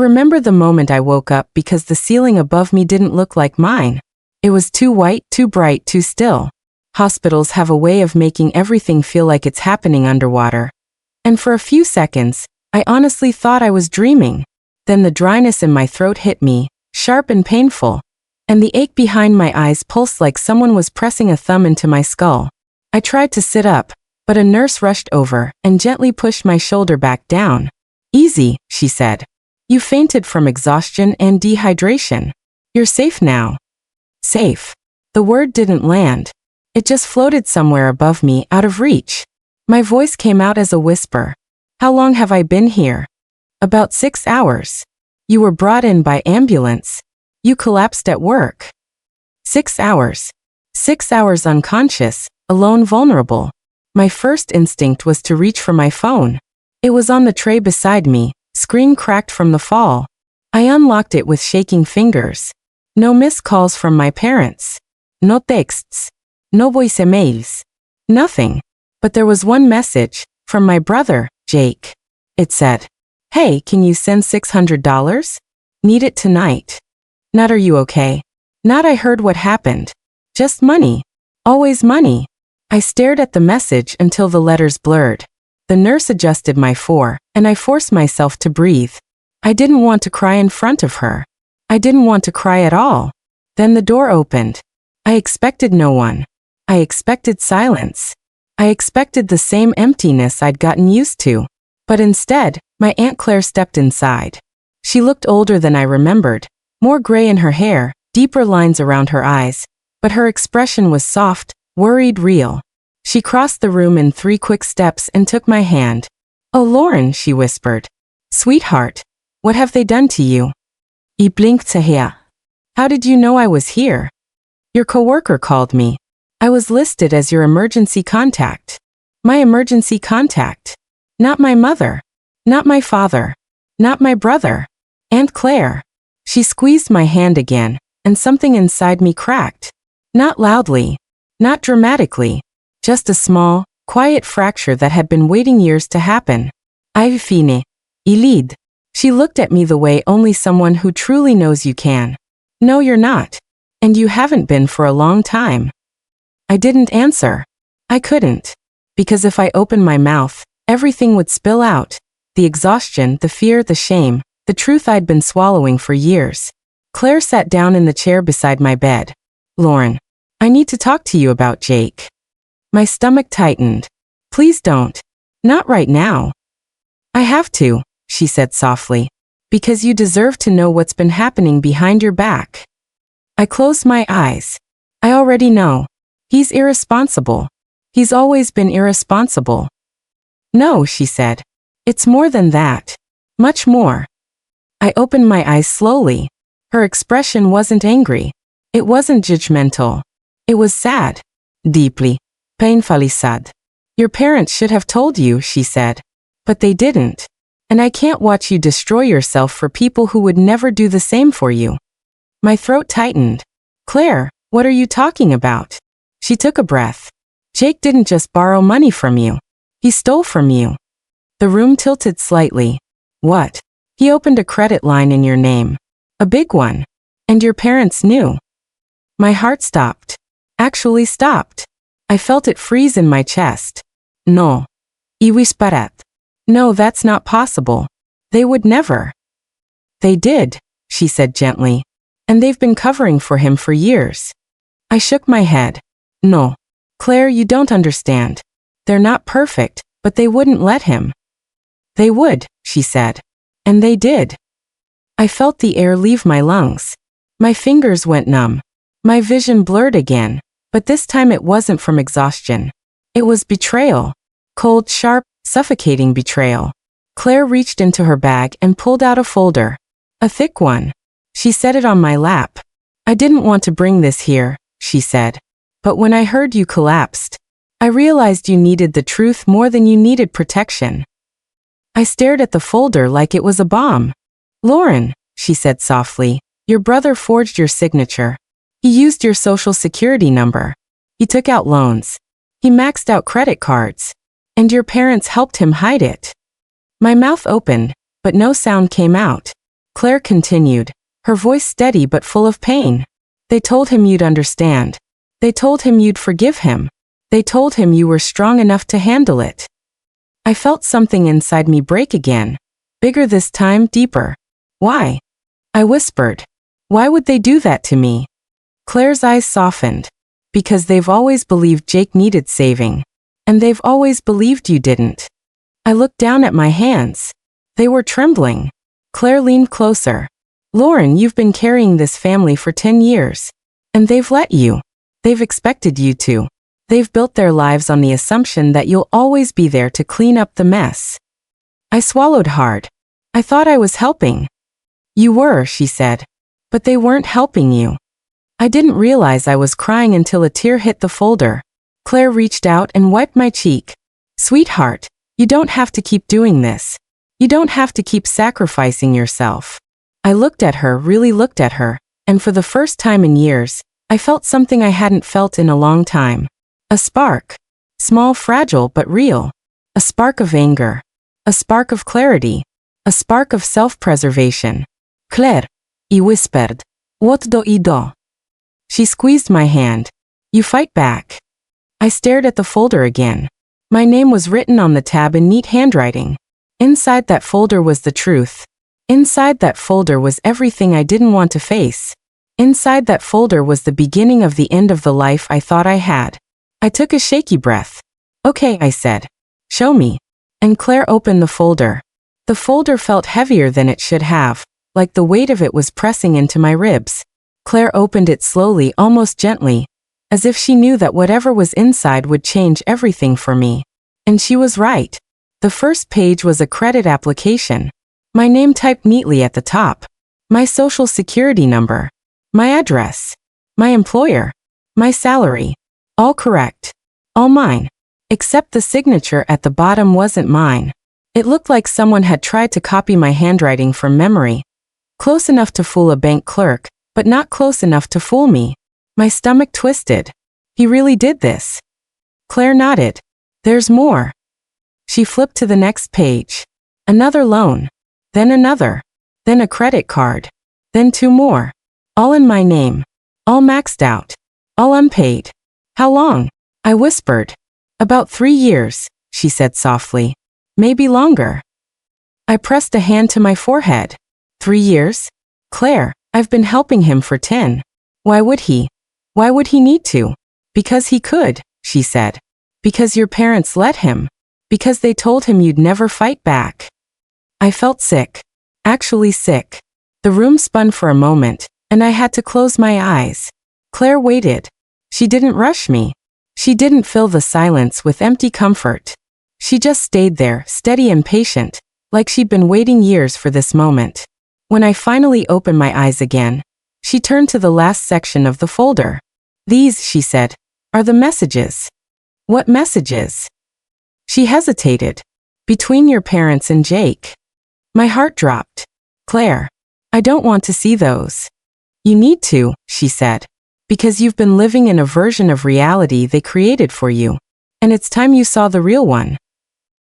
remember the moment I woke up because the ceiling above me didn't look like mine. It was too white, too bright, too still. Hospitals have a way of making everything feel like it's happening underwater. And for a few seconds, I honestly thought I was dreaming. Then the dryness in my throat hit me, sharp and painful. And the ache behind my eyes pulsed like someone was pressing a thumb into my skull. I tried to sit up, but a nurse rushed over and gently pushed my shoulder back down. "Easy," she said. "You fainted from exhaustion and dehydration. You're safe now." Safe. The word didn't land. It just floated somewhere above me, out of reach. My voice came out as a whisper. "How long have I been here?" "About 6 hours. You were brought in by ambulance. You collapsed at work." 6 hours. 6 hours unconscious, alone, vulnerable. My first instinct was to reach for my phone. It was on the tray beside me, screen cracked from the fall. I unlocked it with shaking fingers. No missed calls from my parents. No texts. No voicemails. Nothing. But there was one message, from my brother, Jake. It said, "Hey, can you send $600? Need it tonight." Not "Are you okay?" Not "I heard what happened." Just money. Always money. I stared at the message until the letters blurred. The nurse adjusted my and I forced myself to breathe. I didn't want to cry in front of her. I didn't want to cry at all. Then the door opened. I expected no one. I expected silence. I expected the same emptiness I'd gotten used to. But instead, my Aunt Claire stepped inside. She looked older than I remembered, more gray in her hair, deeper lines around her eyes, but her expression was soft, worried, real. She crossed the room in 3 quick steps and took my hand. "Oh, Lauren," she whispered. "Sweetheart, what have they done to you?" I blinkte her. "How did you know I was here?" "Your coworker called me. I was listed as your emergency contact." My emergency contact. Not my mother. Not my father. Not my brother. Aunt Claire. She squeezed my hand again, and something inside me cracked. Not loudly. Not dramatically. Just a small, quiet fracture that had been waiting years to happen. "I've fine. Ilid." She looked at me the way only someone who truly knows you can. "No, you're not. And you haven't been for a long time." I didn't answer. I couldn't. Because if I opened my mouth, everything would spill out. The exhaustion, the fear, the shame, the truth I'd been swallowing for years. Claire sat down in the chair beside my bed. "Lauren, I need to talk to you about Jake." My stomach tightened. "Please don't. Not right now." "I have to," she said softly. "Because you deserve to know what's been happening behind your back." I closed my eyes. I already know. He's irresponsible. He's always been irresponsible. "No," she said. "It's more than that. Much more." I opened my eyes slowly. Her expression wasn't angry. It wasn't judgmental. It was sad. Deeply. Painfully sad. "Your parents should have told you," she said. "But they didn't. And I can't watch you destroy yourself for people who would never do the same for you." My throat tightened. "Claire, what are you talking about?" She took a breath. "Jake didn't just borrow money from you. He stole from you." The room tilted slightly. "What?" "He opened a credit line in your name. A big one. And your parents knew." My heart stopped. Actually stopped. I felt it freeze in my chest. "No. Iwisparat. No, that's not possible. They would never." "They did," she said gently. "And they've been covering for him for years." I shook my head. "No. Claire, you don't understand. They're not perfect, but they wouldn't let him." "They would," she said. "And they did." I felt the air leave my lungs. My fingers went numb. My vision blurred again, but this time it wasn't from exhaustion. It was betrayal. Cold, sharp, suffocating betrayal. Claire reached into her bag and pulled out a folder. A thick one. She set it on my lap. "I didn't want to bring this here," she said. "But when I heard you collapsed, I realized you needed the truth more than you needed protection." I stared at the folder like it was a bomb. "Lauren," she said softly, "your brother forged your signature. He used your social security number. He took out loans. He maxed out credit cards. And your parents helped him hide it." My mouth opened, but no sound came out. Claire continued, her voice steady but full of pain. They told him you'd understand. They told him you'd forgive him. They told him you were strong enough to handle it. I felt something inside me break again. Bigger this time, deeper. Why? I whispered. Why would they do that to me? Claire's eyes softened. Because they've always believed Jake needed saving. And they've always believed you didn't. I looked down at my hands. They were trembling. Claire leaned closer. Lauren, you've been carrying this family for 10 years. And they've let you. They've expected you to. They've built their lives on the assumption that you'll always be there to clean up the mess. I swallowed hard. I thought I was helping. You were, she said. But they weren't helping you. I didn't realize I was crying until a tear hit the folder. Claire reached out and wiped my cheek. Sweetheart, you don't have to keep doing this. You don't have to keep sacrificing yourself. I looked at her, really looked at her, and for the first time in years, I felt something I hadn't felt in a long time. A spark. Small, fragile, but real. A spark of anger. A spark of clarity. A spark of self-preservation. Claire, he whispered. What do I do? She squeezed my hand. You fight back. I stared at the folder again. My name was written on the tab in neat handwriting. Inside that folder was the truth. Inside that folder was everything I didn't want to face. Inside that folder was the beginning of the end of the life I thought I had. I took a shaky breath. Okay, I said. Show me. And Claire opened the folder. The folder felt heavier than it should have, like the weight of it was pressing into my ribs. Claire opened it slowly, almost gently, as if she knew that whatever was inside would change everything for me. And she was right. The first page was a credit application. My name typed neatly at the top. My social security number. My address. My employer. My salary. All correct. All mine. Except the signature at the bottom wasn't mine. It looked like someone had tried to copy my handwriting from memory. Close enough to fool a bank clerk, but not close enough to fool me. My stomach twisted. He really did this. Claire nodded. There's more. She flipped to the next page. Another loan. Then another. Then a credit card. Then 2 more. All in my name. All maxed out. All unpaid. How long? I whispered. About 3 years, she said softly. Maybe longer. I pressed a hand to my forehead. 3 years? Claire, I've been helping him for 10. Why would he? Why would he need to? Because he could, she said. Because your parents let him. Because they told him you'd never fight back. I felt sick. Actually sick. The room spun for a moment, and I had to close my eyes. Claire waited. She didn't rush me. She didn't fill the silence with empty comfort. She just stayed there, steady and patient, like she'd been waiting years for this moment. When I finally opened my eyes again, she turned to the last section of the folder. These, she said, are the messages. What messages? She hesitated. Between your parents and Jake. My heart dropped. Claire, I don't want to see those. You need to, she said. Because you've been living in a version of reality they created for you. And it's time you saw the real one.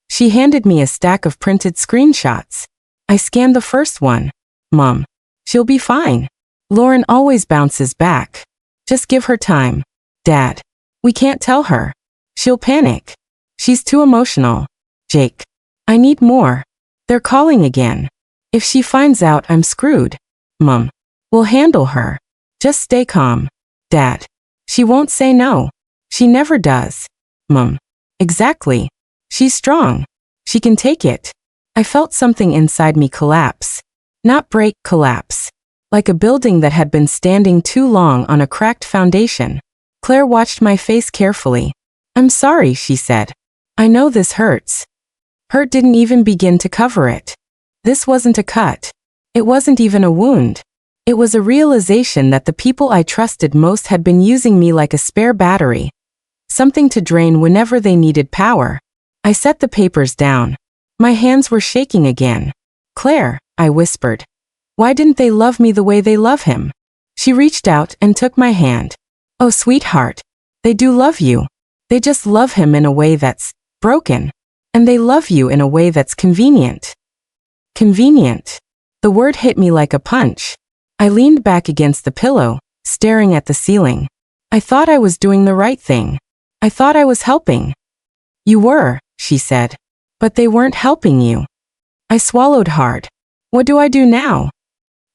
She handed me a stack of printed screenshots. I scanned the first one. Mom. She'll be fine. Lauren always bounces back. Just give her time. Dad. We can't tell her. She'll panic. She's too emotional. Jake. I need more. They're calling again. If she finds out, I'm screwed. Mom. We'll handle her. Just stay calm. Dad. She won't say no. She never does. Mom. Exactly. She's strong. She can take it. I felt something inside me collapse. Not break, collapse. Like a building that had been standing too long on a cracked foundation. Claire watched my face carefully. I'm sorry, she said. I know this hurts. Hurt didn't even begin to cover it. This wasn't a cut. It wasn't even a wound. It was a realization that the people I trusted most had been using me like a spare battery. Something to drain whenever they needed power. I set the papers down. My hands were shaking again. Claire, I whispered. Why didn't they love me the way they love him? She reached out and took my hand. Oh, sweetheart. They do love you. They just love him in a way that's broken. And they love you in a way that's convenient. Convenient. The The word hit me like a punch. I leaned back against the pillow, staring at the ceiling. I thought I was doing the right thing. I thought I was helping. You were, she said. But they weren't helping you. I swallowed hard. What do I do now?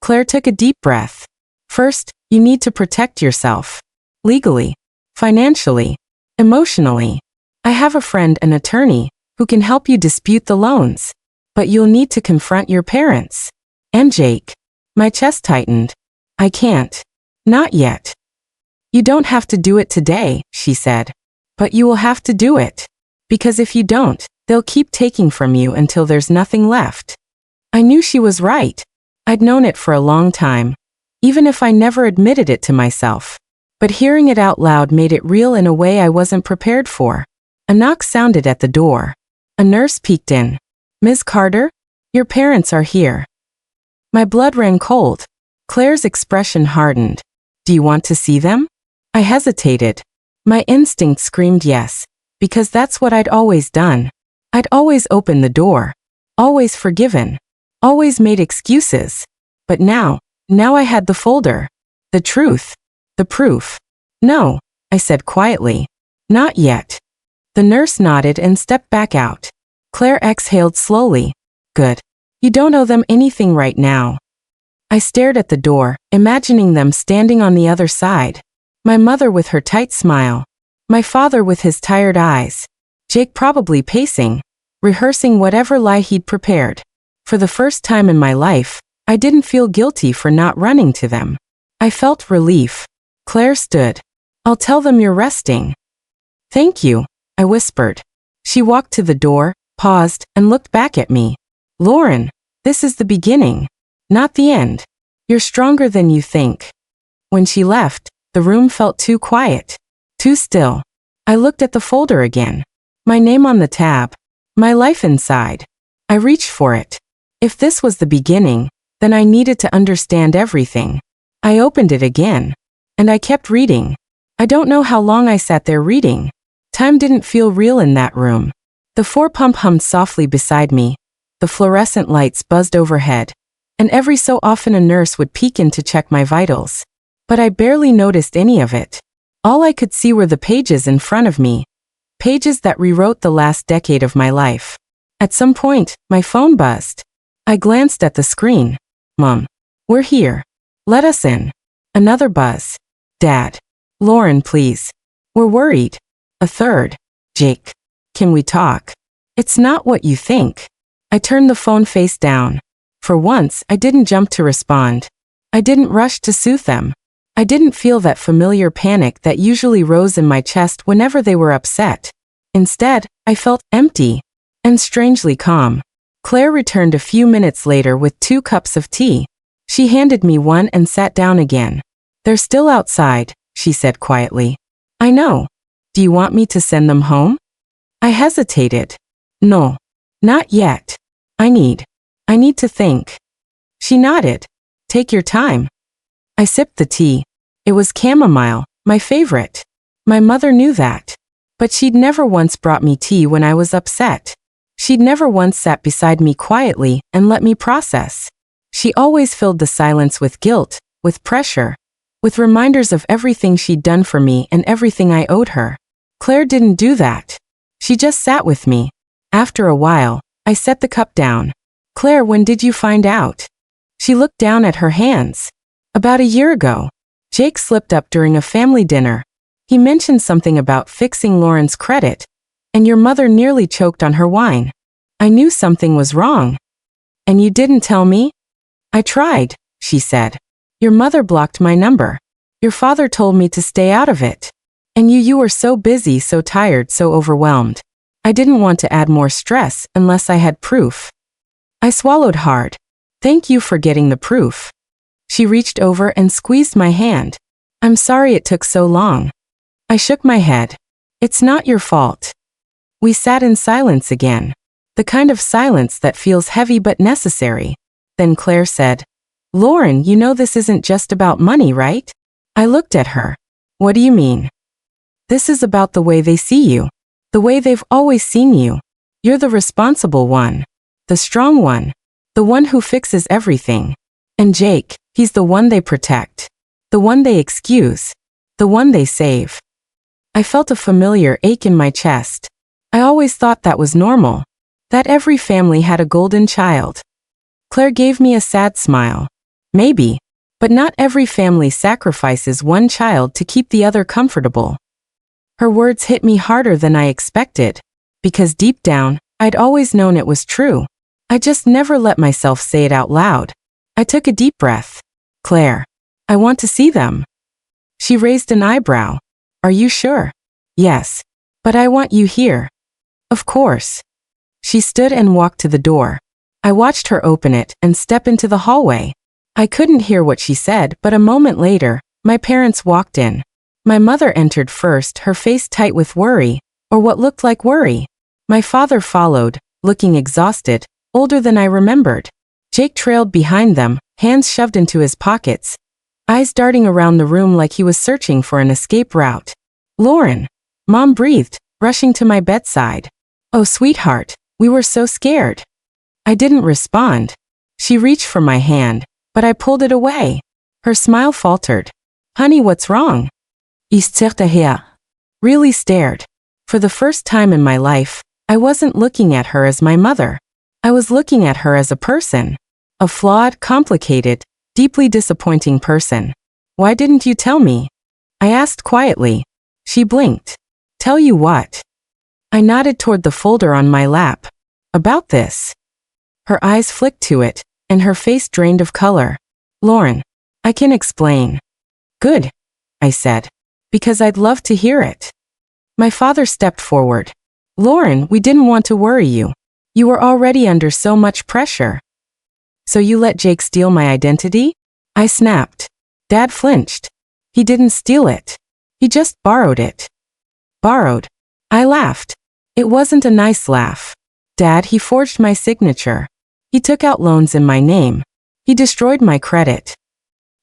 Claire took a deep breath. First, you need to protect yourself. Legally, financially, emotionally. I have a friend, an attorney, who can help you dispute the loans. But you'll need to confront your parents. And Jake. My chest tightened. I can't. Not yet. You don't have to do it today, she said. But you will have to do it. Because if you don't, they'll keep taking from you until there's nothing left. I knew she was right. I'd known it for a long time, even if I never admitted it to myself. But hearing it out loud made it real in a way I wasn't prepared for. A knock sounded at the door. A nurse peeked in. Ms. Carter? Your parents are here. My blood ran cold. Claire's expression hardened. Do you want to see them? I hesitated. My instinct screamed yes, because that's what I'd always done. I'd always opened the door. Always forgiven. Always made excuses. But now I had the folder. The truth. The proof. No, I said quietly. Not yet. The nurse nodded and stepped back out. Claire exhaled slowly. Good. You don't owe them anything right now. I stared at the door, imagining them standing on the other side. My mother with her tight smile. My father with his tired eyes. Jake probably pacing, rehearsing whatever lie he'd prepared. For the first time in my life, I didn't feel guilty for not running to them. I felt relief. Claire stood. I'll tell them you're resting. Thank you, I whispered. She walked to the door, paused, and looked back at me. Lauren, this is the beginning, not the end. You're stronger than you think. When she left, the room felt too quiet, too still. I looked at the folder again. My name on the tab. My life inside. I reached for it. If this was the beginning, then I needed to understand everything. I opened it again. And I kept reading. I don't know how long I sat there reading. Time didn't feel real in that room. The 4-pump hummed softly beside me. The fluorescent lights buzzed overhead. And every so often a nurse would peek in to check my vitals. But I barely noticed any of it. All I could see were the pages in front of me. Pages that rewrote the last decade of my life. At some point, my phone buzzed. I glanced at the screen. Mom. We're here. Let us in. Another buzz. Dad. Lauren, please. We're worried. A third. Jake. Can we talk? It's not what you think. I turned the phone face down. For once, I didn't jump to respond. I didn't rush to soothe them. I didn't feel that familiar panic that usually rose in my chest whenever they were upset. Instead, I felt empty and strangely calm. Claire returned a few minutes later with 2 cups of tea. She handed me one and sat down again. They're still outside, she said quietly. I know. Do you want me to send them home? I hesitated. No. Not yet. I need to think. She nodded. Take your time. I sipped the tea. It was chamomile, my favorite. My mother knew that. But she'd never once brought me tea when I was upset. She'd never once sat beside me quietly and let me process. She always filled the silence with guilt, with pressure, with reminders of everything she'd done for me and everything I owed her. Claire didn't do that. She just sat with me. After a while, I set the cup down. Claire, when did you find out? She looked down at her hands. About a year ago. Jake slipped up during a family dinner. He mentioned something about fixing Lauren's credit, and your mother nearly choked on her wine. I knew something was wrong. And you didn't tell me? I tried, she said. Your mother blocked my number. Your father told me to stay out of it. And you were so busy, so tired, so overwhelmed. I didn't want to add more stress unless I had proof. I swallowed hard. Thank you for getting the proof. She reached over and squeezed my hand. I'm sorry it took so long. I shook my head. It's not your fault. We sat in silence again. The kind of silence that feels heavy but necessary. Then Claire said, Lauren, you know this isn't just about money, right? I looked at her. What do you mean? This is about the way they see you. The way they've always seen you. You're the responsible one. The strong one. The one who fixes everything. And Jake, he's the one they protect. The one they excuse. The one they save. I felt a familiar ache in my chest. I always thought that was normal. That every family had a golden child. Claire gave me a sad smile. Maybe. But not every family sacrifices one child to keep the other comfortable. Her words hit me harder than I expected. Because deep down, I'd always known it was true. I just never let myself say it out loud. I took a deep breath. Claire. I want to see them. She raised an eyebrow. Are you sure? Yes. But I want you here. Of course. She stood and walked to the door. I watched her open it and step into the hallway. I couldn't hear what she said, but a moment later, my parents walked in. My mother entered first, her face tight with worry, or what looked like worry. My father followed, looking exhausted, older than I remembered. Jake trailed behind them, hands shoved into his pockets, eyes darting around the room like he was searching for an escape route. Lauren. Mom breathed, rushing to my bedside. Oh, sweetheart, we were so scared. I didn't respond. She reached for my hand, but I pulled it away. Her smile faltered. Honey, what's wrong? Ich zerrte her. Really stared. For the first time in my life, I wasn't looking at her as my mother. I was looking at her as a person. A flawed, complicated, deeply disappointing person. Why didn't you tell me? I asked quietly. She blinked. Tell you what? I nodded toward the folder on my lap. About this. Her eyes flicked to it, and her face drained of color. Lauren, I can explain. Good, I said, because I'd love to hear it. My father stepped forward. Lauren, we didn't want to worry you. You were already under so much pressure. So you let Jake steal my identity? I snapped. Dad flinched. He didn't steal it. He just borrowed it. Borrowed. I laughed. It wasn't a nice laugh. Dad, he forged my signature. He took out loans in my name. He destroyed my credit.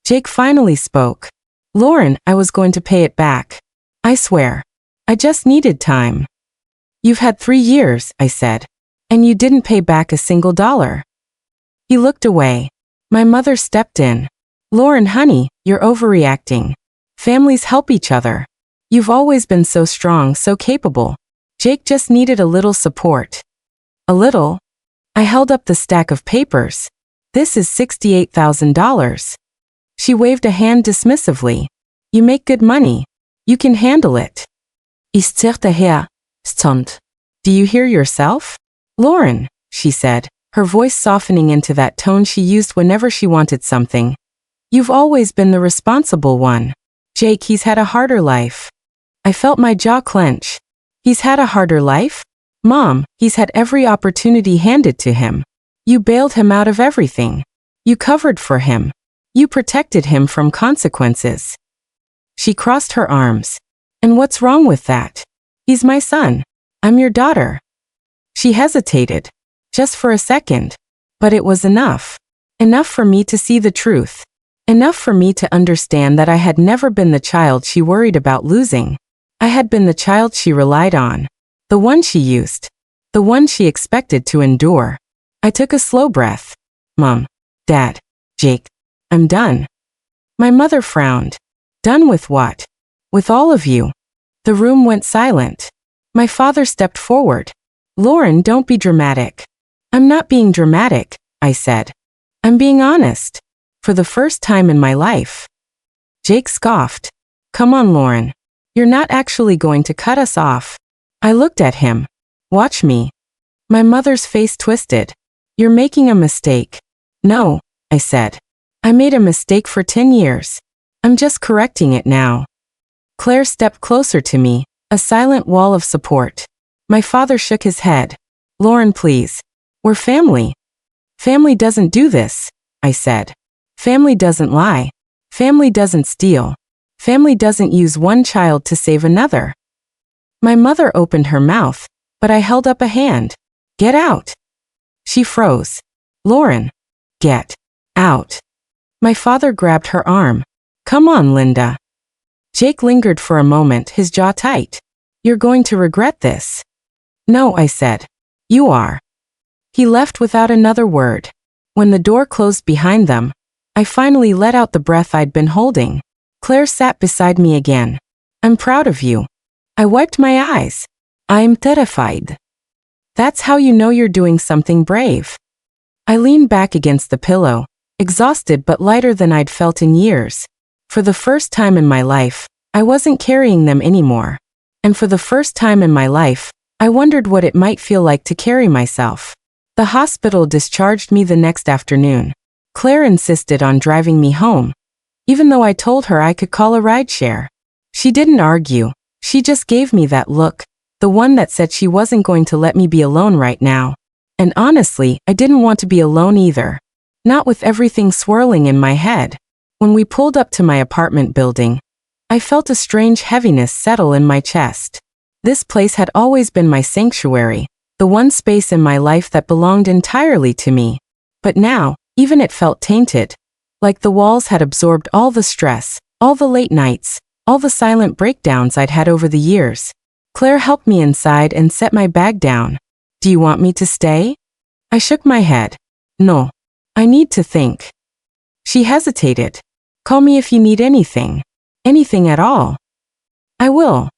Jake finally spoke. Lauren, I was going to pay it back. I swear. I just needed time. You've had 3 years, I said. And you didn't pay back a single dollar. He looked away. My mother stepped in. Lauren, honey, you're overreacting. Families help each other. You've always been so strong, so capable. Jake just needed a little support. A little? I held up the stack of papers. This is $68,000. She waved a hand dismissively. You make good money. You can handle it. Ich zerrte her. Stunt. Do you hear yourself? Lauren, she said, her voice softening into that tone she used whenever she wanted something. You've always been the responsible one. Jake, he's had a harder life. I felt my jaw clench. He's had a harder life? Mom, he's had every opportunity handed to him. You bailed him out of everything. You covered for him. You protected him from consequences. She crossed her arms. And what's wrong with that? He's my son. I'm your daughter. She hesitated. Just for a second. But it was enough. Enough for me to see the truth. Enough for me to understand that I had never been the child she worried about losing. I had been the child she relied on. The one she used. The one she expected to endure. I took a slow breath. Mom, Dad, Jake, I'm done. My mother frowned. Done with what? With all of you. The room went silent. My father stepped forward. Lauren, don't be dramatic. I'm not being dramatic, I said. I'm being honest. For the first time in my life. Jake scoffed. Come on, Lauren. You're not actually going to cut us off. I looked at him. Watch me. My mother's face twisted. You're making a mistake. No, I said. I made a mistake for 10 years. I'm just correcting it now. Claire stepped closer to me, a silent wall of support. My father shook his head. Lauren, please. We're family. Family doesn't do this, I said. Family doesn't lie. Family doesn't steal. Family doesn't use one child to save another. My mother opened her mouth, but I held up a hand. Get out. She froze. Lauren. Get out. My father grabbed her arm. Come on, Linda. Jake lingered for a moment, his jaw tight. You're going to regret this. No, I said. You are. He left without another word. When the door closed behind them, I finally let out the breath I'd been holding. Claire sat beside me again. I'm proud of you. I wiped my eyes. I'm terrified. That's how you know you're doing something brave. I leaned back against the pillow, exhausted but lighter than I'd felt in years. For the first time in my life, I wasn't carrying them anymore. And for the first time in my life, I wondered what it might feel like to carry myself. The hospital discharged me the next afternoon. Claire insisted on driving me home, even though I told her I could call a rideshare. She didn't argue. She just gave me that look, the one that said she wasn't going to let me be alone right now. And honestly, I didn't want to be alone either. Not with everything swirling in my head. When we pulled up to my apartment building, I felt a strange heaviness settle in my chest. This place had always been my sanctuary, the one space in my life that belonged entirely to me. But now, even it felt tainted. Like the walls had absorbed all the stress, all the late nights, all the silent breakdowns I'd had over the years. Claire helped me inside and set my bag down. Do you want me to stay? I shook my head. No. I need to think. She hesitated. Call me if you need anything. Anything at all. I will.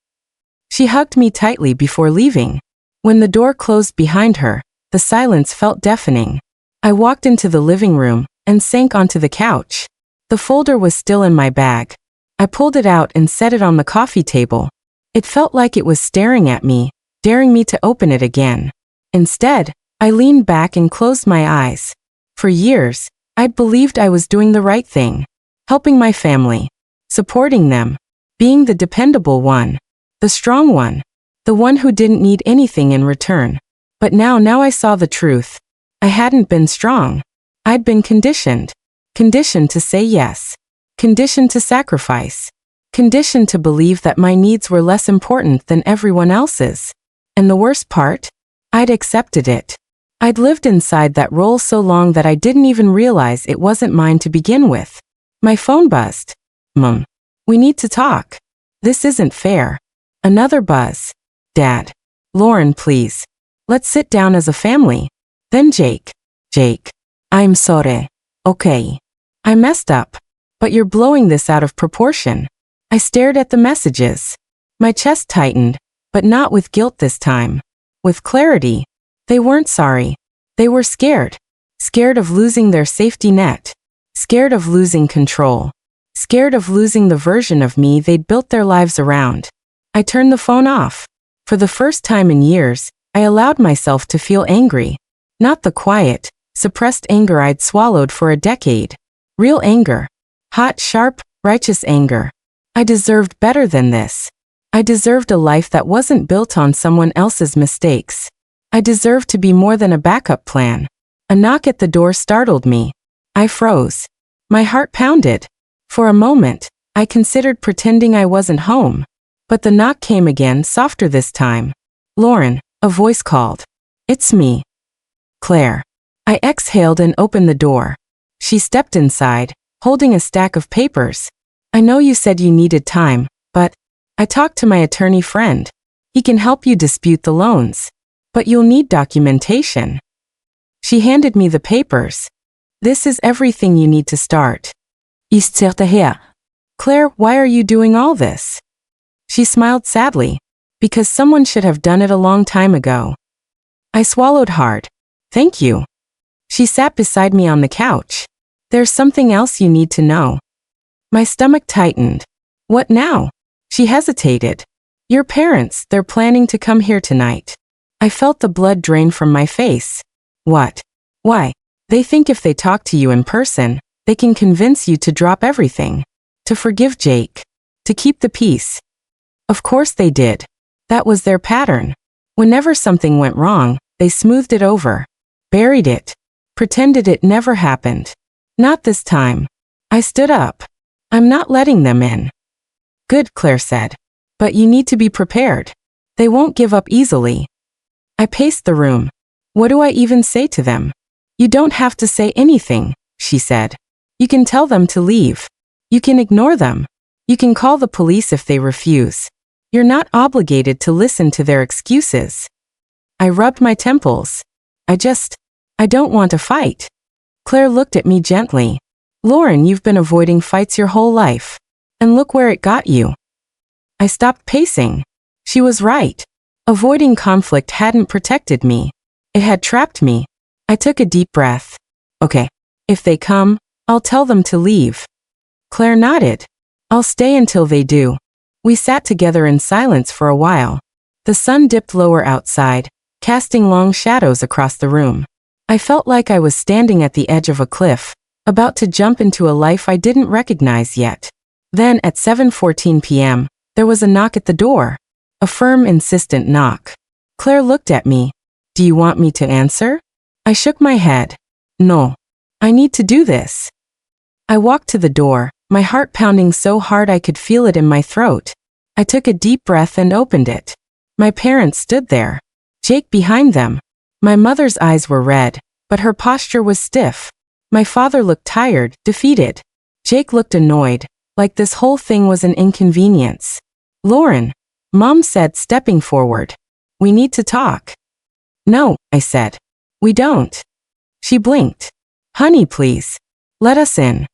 She hugged me tightly before leaving. When the door closed behind her, the silence felt deafening. I walked into the living room and sank onto the couch. The folder was still in my bag. I pulled it out and set it on the coffee table. It felt like it was staring at me, daring me to open it again. Instead, I leaned back and closed my eyes. For years, I'd believed I was doing the right thing, helping my family, supporting them, being the dependable one, the strong one, the one who didn't need anything in return. But now I saw the truth. I hadn't been strong. I'd been conditioned. Conditioned to say yes. Conditioned to sacrifice. Conditioned to believe that my needs were less important than everyone else's. And the worst part? I'd accepted it. I'd lived inside that role so long that I didn't even realize it wasn't mine to begin with. My phone buzzed. Mom. We need to talk. This isn't fair. Another buzz. Dad. Lauren, please. Let's sit down as a family. Then Jake. Jake. I'm sorry. Okay. I messed up. But you're blowing this out of proportion. I stared at the messages. My chest tightened, but not with guilt this time. With clarity. They weren't sorry. They were scared. Scared of losing their safety net. Scared of losing control. Scared of losing the version of me they'd built their lives around. I turned the phone off. For the first time in years, I allowed myself to feel angry. Not the quiet, suppressed anger I'd swallowed for a decade. Real anger. Hot, sharp, righteous anger. I deserved better than this. I deserved a life that wasn't built on someone else's mistakes. I deserved to be more than a backup plan. A knock at the door startled me. I froze. My heart pounded. For a moment, I considered pretending I wasn't home. But the knock came again, softer this time. Lauren, a voice called. It's me. Claire. I exhaled and opened the door. She stepped inside, holding a stack of papers. I know you said you needed time, but I talked to my attorney friend. He can help you dispute the loans. But you'll need documentation. She handed me the papers. This is everything you need to start. Claire, why are you doing all this? She smiled sadly. Because someone should have done it a long time ago. I swallowed hard. Thank you. She sat beside me on the couch. There's something else you need to know. My stomach tightened. What now? She hesitated. Your parents, they're planning to come here tonight. I felt the blood drain from my face. What? Why? They think if they talk to you in person, they can convince you to drop everything. To forgive Jake. To keep the peace. Of course they did. That was their pattern. Whenever something went wrong, they smoothed it over. Buried it. Pretended it never happened. Not this time. I stood up. I'm not letting them in. Good, Claire said. But you need to be prepared. They won't give up easily. I paced the room. What do I even say to them? You don't have to say anything, she said. You can tell them to leave. You can ignore them. You can call the police if they refuse. You're not obligated to listen to their excuses. I rubbed my temples. I don't want to fight. Claire looked at me gently. Lauren, you've been avoiding fights your whole life. And look where it got you. I stopped pacing. She was right. Avoiding conflict hadn't protected me. It had trapped me. I took a deep breath. Okay. If they come, I'll tell them to leave. Claire nodded. I'll stay until they do. We sat together in silence for a while. The sun dipped lower outside, casting long shadows across the room. I felt like I was standing at the edge of a cliff, about to jump into a life I didn't recognize yet. Then, at 7:14 p.m., there was a knock at the door. A firm, insistent knock. Claire looked at me. Do you want me to answer? I shook my head. No. I need to do this. I walked to the door, my heart pounding so hard I could feel it in my throat. I took a deep breath and opened it. My parents stood there. Jake behind them. My mother's eyes were red, but her posture was stiff. My father looked tired, defeated. Jake looked annoyed, like this whole thing was an inconvenience. Lauren, Mom said, stepping forward. We need to talk. No, I said. We don't. She blinked. Honey, please. Let us in.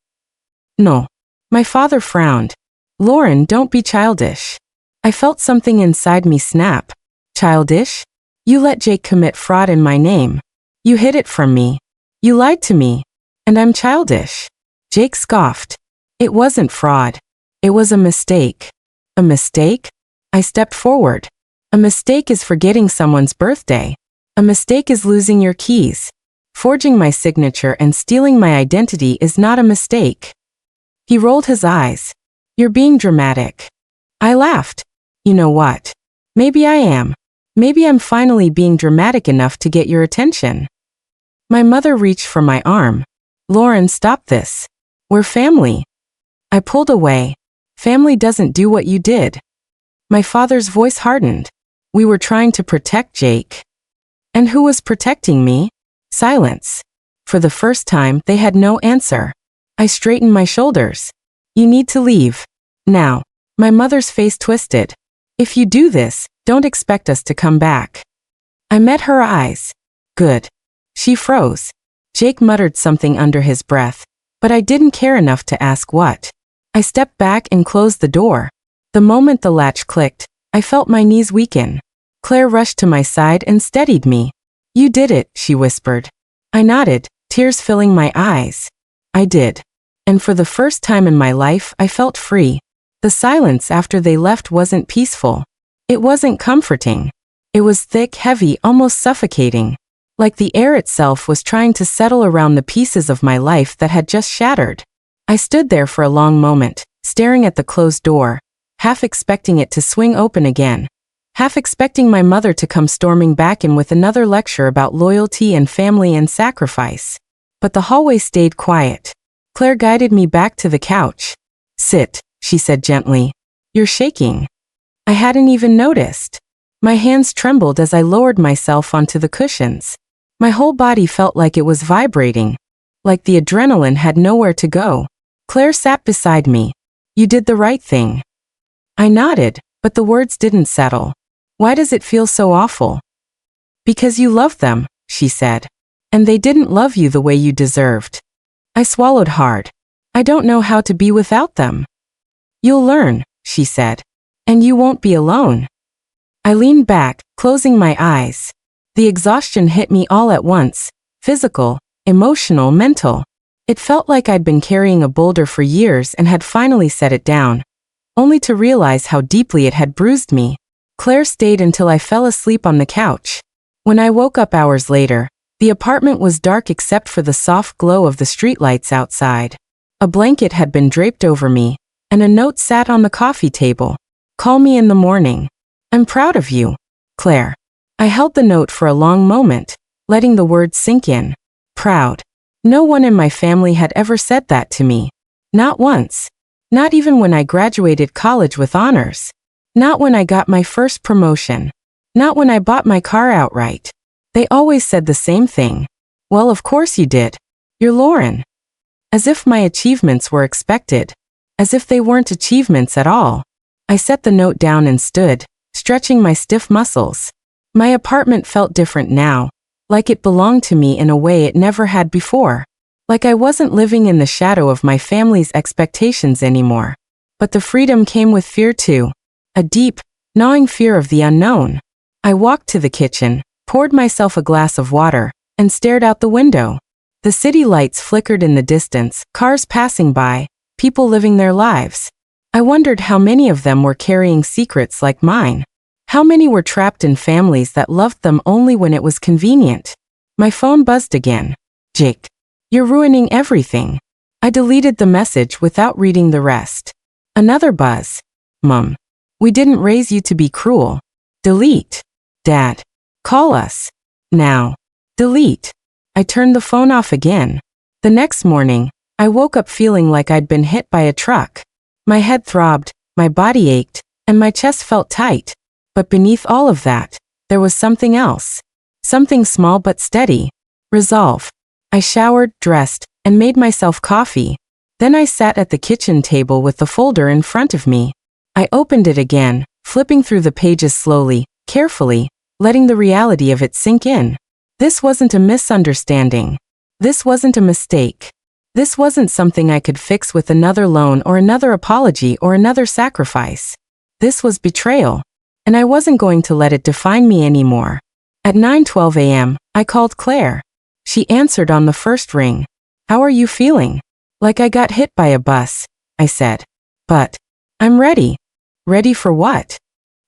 No. My father frowned. Lauren, don't be childish. I felt something inside me snap. Childish? You let Jake commit fraud in my name. You hid it from me. You lied to me. And I'm childish. Jake scoffed. It wasn't fraud. It was a mistake. A mistake? I stepped forward. A mistake is forgetting someone's birthday. A mistake is losing your keys. Forging my signature and stealing my identity is not a mistake. He rolled his eyes. You're being dramatic. I laughed. You know what? Maybe I am. Maybe I'm finally being dramatic enough to get your attention. My mother reached for my arm. Lauren, stop this. We're family. I pulled away. Family doesn't do what you did. My father's voice hardened. We were trying to protect Jake. And who was protecting me? Silence. For the first time, they had no answer. I straightened my shoulders. You need to leave. Now. My mother's face twisted. If you do this, don't expect us to come back. I met her eyes. Good. She froze. Jake muttered something under his breath, but I didn't care enough to ask what. I stepped back and closed the door. The moment the latch clicked, I felt my knees weaken. Claire rushed to my side and steadied me. You did it, she whispered. I nodded, tears filling my eyes. I did. And for the first time in my life, I felt free. The silence after they left wasn't peaceful. It wasn't comforting. It was thick, heavy, almost suffocating. Like the air itself was trying to settle around the pieces of my life that had just shattered. I stood there for a long moment, staring at the closed door, half expecting it to swing open again. Half expecting my mother to come storming back in with another lecture about loyalty and family and sacrifice. But the hallway stayed quiet. Claire guided me back to the couch. Sit, she said gently. You're shaking. I hadn't even noticed. My hands trembled as I lowered myself onto the cushions. My whole body felt like it was vibrating. Like the adrenaline had nowhere to go. Claire sat beside me. You did the right thing. I nodded, but the words didn't settle. Why does it feel so awful? Because you loved them, she said. And they didn't love you the way you deserved. I swallowed hard. I don't know how to be without them. You'll learn, she said. And you won't be alone. I leaned back, closing my eyes. The exhaustion hit me all at once. Physical, emotional, mental. It felt like I'd been carrying a boulder for years and had finally set it down. Only to realize how deeply it had bruised me. Claire stayed until I fell asleep on the couch. When I woke up hours later, the apartment was dark except for the soft glow of the streetlights outside. A blanket had been draped over me, and a note sat on the coffee table. Call me in the morning. I'm proud of you, Claire. I held the note for a long moment, letting the words sink in. Proud. No one in my family had ever said that to me. Not once. Not even when I graduated college with honors. Not when I got my first promotion. Not when I bought my car outright. They always said the same thing. Well, of course you did. You're Lauren. As if my achievements were expected. As if they weren't achievements at all. I set the note down and stood, stretching my stiff muscles. My apartment felt different now, like it belonged to me in a way it never had before. Like I wasn't living in the shadow of my family's expectations anymore. But the freedom came with fear too. A deep, gnawing fear of the unknown. I walked to the kitchen, poured myself a glass of water, and stared out the window. The city lights flickered in the distance, cars passing by, people living their lives. I wondered how many of them were carrying secrets like mine. How many were trapped in families that loved them only when it was convenient. My phone buzzed again. Jake. You're ruining everything. I deleted the message without reading the rest. Another buzz. Mom. We didn't raise you to be cruel. Delete. Dad. Call us. Now. Delete. I turned the phone off again. The next morning, I woke up feeling like I'd been hit by a truck. My head throbbed, my body ached, and my chest felt tight. But beneath all of that, there was something else. Something small but steady. Resolve. I showered, dressed, and made myself coffee. Then I sat at the kitchen table with the folder in front of me. I opened it again, flipping through the pages slowly, carefully, letting the reality of it sink in. This wasn't a misunderstanding. This wasn't a mistake. This wasn't something I could fix with another loan or another apology or another sacrifice. This was betrayal. And I wasn't going to let it define me anymore. At 9:12 a.m., I called Claire. She answered on the first ring. How are you feeling? Like I got hit by a bus, I said. But I'm ready. Ready for what?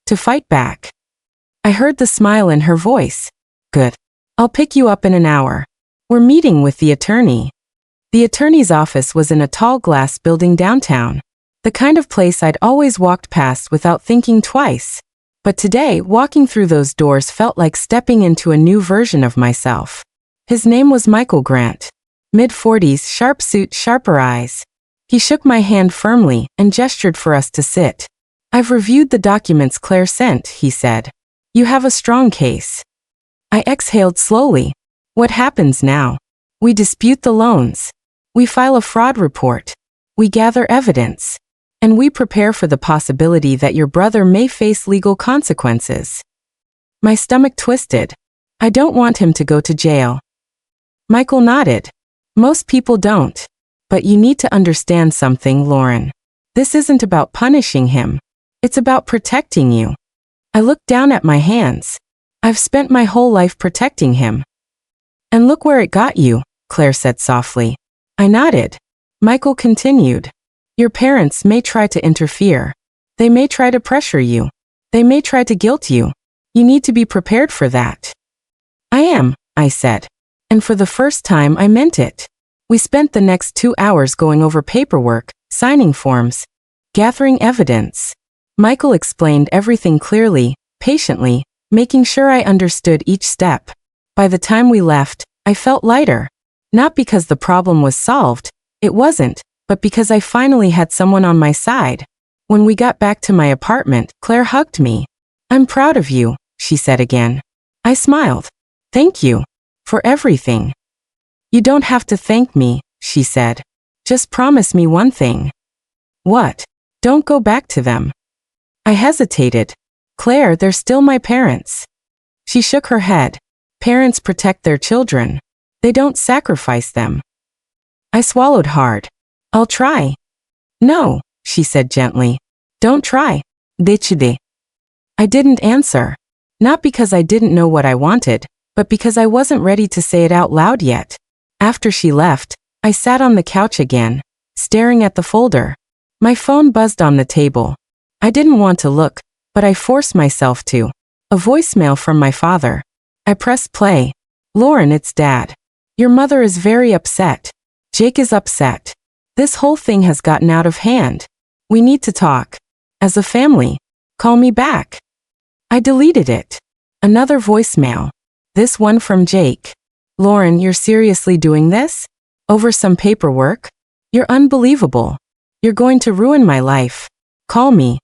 To fight back. I heard the smile in her voice. Good. I'll pick you up in an hour. We're meeting with the attorney. The attorney's office was in a tall glass building downtown. The kind of place I'd always walked past without thinking twice. But today, walking through those doors felt like stepping into a new version of myself. His name was Michael Grant. Mid-40s, sharp suit, sharper eyes. He shook my hand firmly and gestured for us to sit. I've reviewed the documents Claire sent, he said. You have a strong case. I exhaled slowly. What happens now? We dispute the loans. We file a fraud report. We gather evidence. And we prepare for the possibility that your brother may face legal consequences. My stomach twisted. I don't want him to go to jail. Michael nodded. Most people don't. But you need to understand something, Lauren. This isn't about punishing him. It's about protecting you. I looked down at my hands. I've spent my whole life protecting him. And look where it got you, Claire said softly. I nodded. Michael continued. Your parents may try to interfere. They may try to pressure you. They may try to guilt you. You need to be prepared for that. I am, I said. And for the first time I meant it. We spent the next 2 hours going over paperwork, signing forms, gathering evidence. Michael explained everything clearly, patiently, making sure I understood each step. By the time we left, I felt lighter. Not because the problem was solved, it wasn't, but because I finally had someone on my side. When we got back to my apartment, Claire hugged me. I'm proud of you, she said again. I smiled. Thank you. For everything. You don't have to thank me, she said. Just promise me one thing. What? Don't go back to them. I hesitated. Claire, they're still my parents. She shook her head. Parents protect their children. They don't sacrifice them. I swallowed hard. I'll try. No, she said gently. Don't try. Decide. I didn't answer. Not because I didn't know what I wanted, but because I wasn't ready to say it out loud yet. After she left, I sat on the couch again, staring at the folder. My phone buzzed on the table. I didn't want to look, but I forced myself to. A voicemail from my father. I pressed play. Lauren, it's Dad. Your mother is very upset. Jake is upset. This whole thing has gotten out of hand. We need to talk. As a family. Call me back. I deleted it. Another voicemail. This one from Jake. Lauren, you're seriously doing this? Over some paperwork? You're unbelievable. You're going to ruin my life. Call me.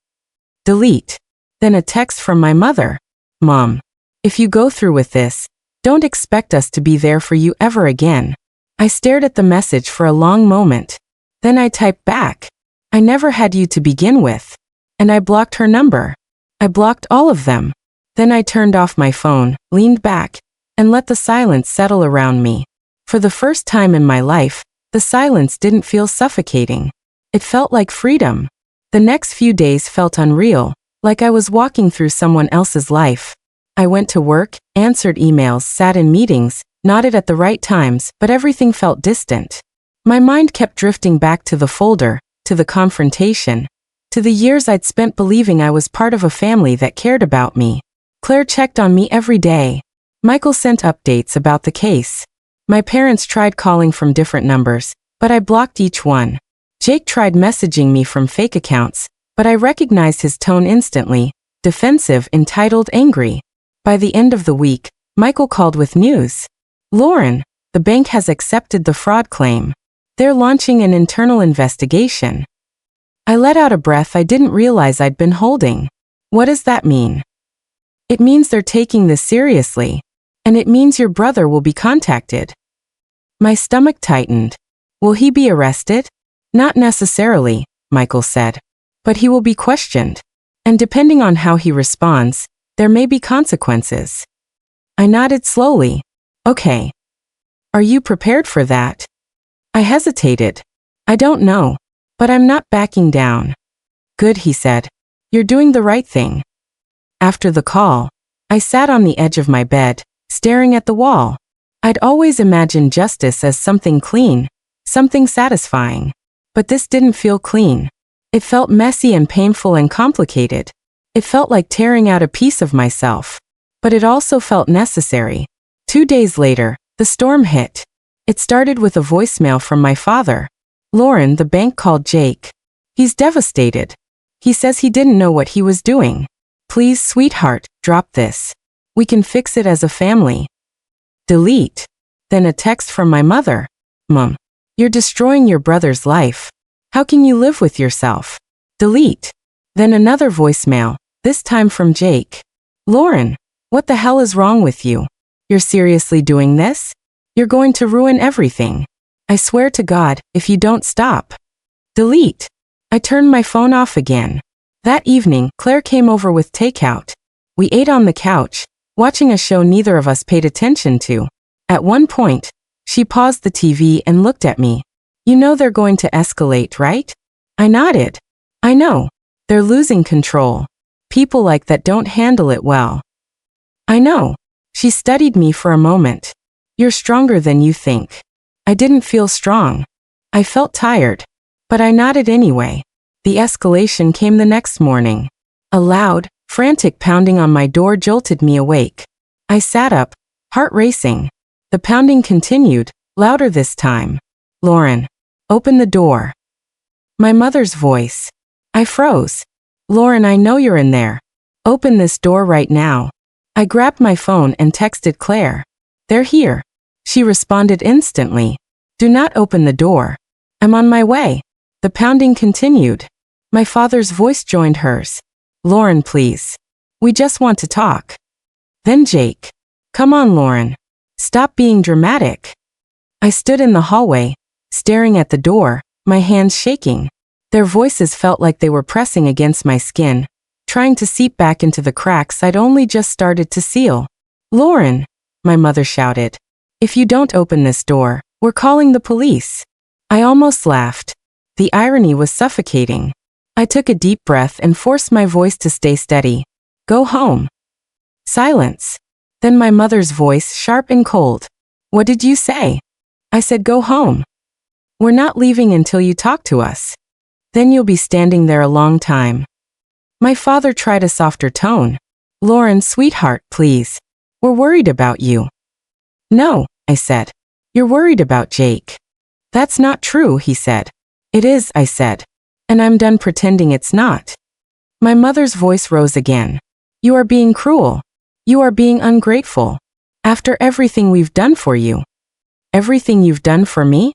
Delete. Then a text from my mother. Mom, if you go through with this, don't expect us to be there for you ever again. I stared at the message for a long moment. Then I typed back. I never had you to begin with. And I blocked her number. I blocked all of them. Then I turned off my phone, leaned back, and let the silence settle around me. For the first time in my life, the silence didn't feel suffocating. It felt like freedom. The next few days felt unreal, like I was walking through someone else's life. I went to work, answered emails, sat in meetings, nodded at the right times, but everything felt distant. My mind kept drifting back to the folder, to the confrontation, to the years I'd spent believing I was part of a family that cared about me. Claire checked on me every day. Michael sent updates about the case. My parents tried calling from different numbers, but I blocked each one. Jake tried messaging me from fake accounts, but I recognized his tone instantly, defensive, entitled, angry. By the end of the week, Michael called with news. Lauren, the bank has accepted the fraud claim. They're launching an internal investigation. I let out a breath I didn't realize I'd been holding. What does that mean? It means they're taking this seriously. And it means your brother will be contacted. My stomach tightened. Will he be arrested? Not necessarily, Michael said. But he will be questioned. And depending on how he responds, there may be consequences. I nodded slowly. Okay. Are you prepared for that? I hesitated. I don't know. But I'm not backing down. Good, he said. You're doing the right thing. After the call, I sat on the edge of my bed, staring at the wall. I'd always imagined justice as something clean, something satisfying. But this didn't feel clean. It felt messy and painful and complicated. It felt like tearing out a piece of myself. But it also felt necessary. 2 days later, the storm hit. It started with a voicemail from my father. Lauren, the bank called Jake. He's devastated. He says he didn't know what he was doing. Please, sweetheart, drop this. We can fix it as a family. Delete. Then a text from my mother. Mom, you're destroying your brother's life. How can you live with yourself? Delete. Then another voicemail, this time from Jake. Lauren, what the hell is wrong with you? You're seriously doing this? You're going to ruin everything. I swear to God, if you don't stop. Delete. I turned my phone off again. That evening, Claire came over with takeout. We ate on the couch, watching a show neither of us paid attention to. At one point, she paused the TV and looked at me. You know they're going to escalate, right? I nodded. I know. They're losing control. People like that don't handle it well. I know. She studied me for a moment. You're stronger than you think. I didn't feel strong. I felt tired. But I nodded anyway. The escalation came the next morning. A loud, frantic pounding on my door jolted me awake. I sat up, heart racing. The pounding continued, louder this time. Lauren, open the door. My mother's voice. I froze. Lauren, I know you're in there. Open this door right now. I grabbed my phone and texted Claire. They're here. She responded instantly. Do not open the door. I'm on my way. The pounding continued. My father's voice joined hers. Lauren, please. We just want to talk. Then Jake. Come on, Lauren. Stop being dramatic. I stood in the hallway, staring at the door, my hands shaking. Their voices felt like they were pressing against my skin, trying to seep back into the cracks I'd only just started to seal. Lauren, my mother shouted. If you don't open this door, we're calling the police. I almost laughed. The irony was suffocating. I took a deep breath and forced my voice to stay steady. Go home. Silence. Then my mother's voice, sharp and cold. What did you say? I said go home. We're not leaving until you talk to us. Then you'll be standing there a long time. My father tried a softer tone. Lauren, sweetheart, please. We're worried about you. No, I said. You're worried about Jake. That's not true, he said. It is, I said. And I'm done pretending it's not. My mother's voice rose again. You are being cruel. You are being ungrateful. After everything we've done for you. Everything you've done for me?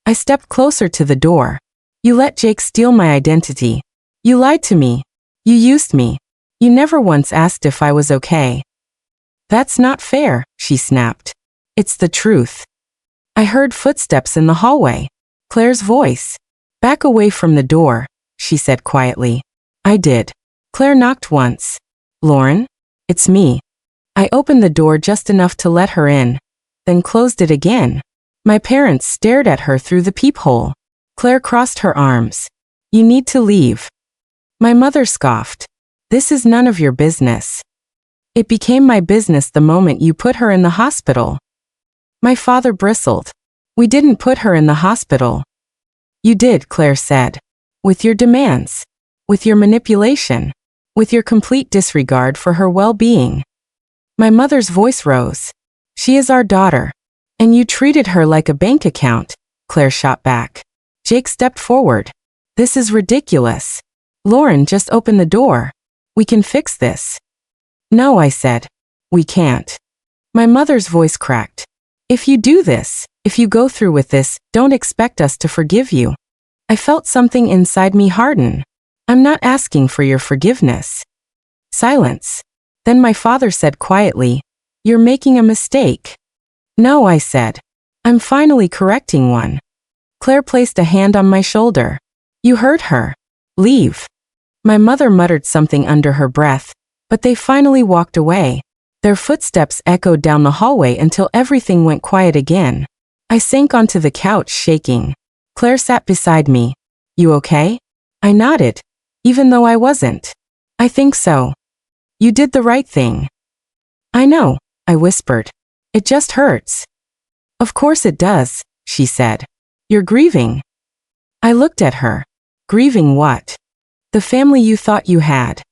I stepped closer to the door. You let Jake steal my identity. You lied to me. You used me. You never once asked if I was okay. That's not fair, she snapped. It's the truth. I heard footsteps in the hallway. Claire's voice. Back away from the door, she said quietly. I did. Claire knocked once. Lauren? It's me. I opened the door just enough to let her in, then closed it again. My parents stared at her through the peephole. Claire crossed her arms. You need to leave. My mother scoffed. This is none of your business. It became my business the moment you put her in the hospital. My father bristled. We didn't put her in the hospital. You did, Claire said. With your demands. With your manipulation. With your complete disregard for her well-being. My mother's voice rose. She is our daughter. And you treated her like a bank account, Claire shot back. Jake stepped forward. This is ridiculous. Lauren, just open the door. We can fix this. No, I said. We can't. My mother's voice cracked. If you do this, if you go through with this, don't expect us to forgive you. I felt something inside me harden. I'm not asking for your forgiveness. Silence. Then my father said quietly, You're making a mistake. No, I said. I'm finally correcting one. Claire placed a hand on my shoulder. You hurt her. Leave. My mother muttered something under her breath, but they finally walked away. Their footsteps echoed down the hallway until everything went quiet again. I sank onto the couch shaking. Claire sat beside me. You okay? I nodded, even though I wasn't. I think so. You did the right thing. I know, I whispered. It just hurts. Of course it does, she said. You're grieving. I looked at her. Grieving what? The family you thought you had.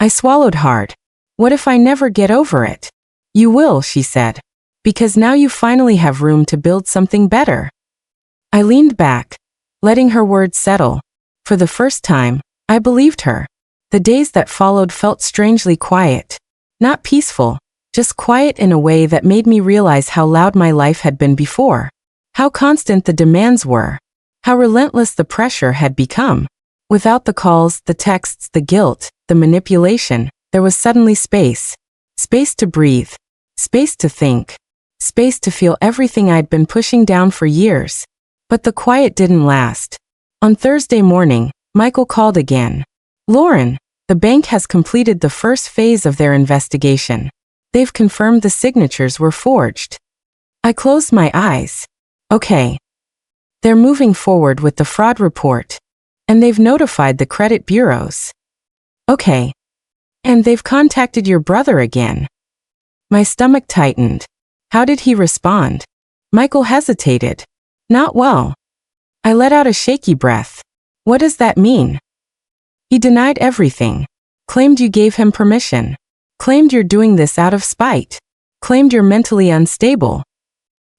I swallowed hard. What if I never get over it? You will, she said. Because now you finally have room to build something better. I leaned back, letting her words settle. For the first time, I believed her. The days that followed felt strangely quiet. Not peaceful, just quiet in a way that made me realize how loud my life had been before. How constant the demands were. How relentless the pressure had become. Without the calls, the texts, the guilt, the manipulation, there was suddenly space. Space to breathe. Space to think. Space to feel everything I'd been pushing down for years. But the quiet didn't last. On Thursday morning, Michael called again. Lauren, the bank has completed the first phase of their investigation. They've confirmed the signatures were forged. I closed my eyes. Okay. They're moving forward with the fraud report. And they've notified the credit bureaus. Okay. And they've contacted your brother again. My stomach tightened. How did he respond? Michael hesitated. Not well. I let out a shaky breath. What does that mean? He denied everything. Claimed you gave him permission. Claimed you're doing this out of spite. Claimed you're mentally unstable.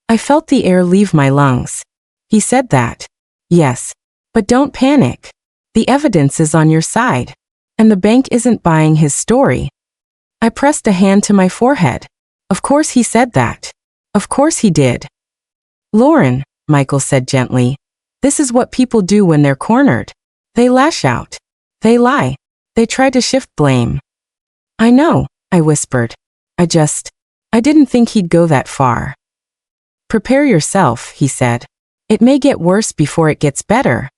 I felt the air leave my lungs. He said that. Yes. But don't panic. The evidence is on your side. And the bank isn't buying his story. I pressed a hand to my forehead. Of course he said that. Of course he did. Lauren, Michael said gently, this is what people do when they're cornered. They lash out. They lie. They try to shift blame. I know, I whispered. I didn't think he'd go that far. Prepare yourself, he said. It may get worse before it gets better.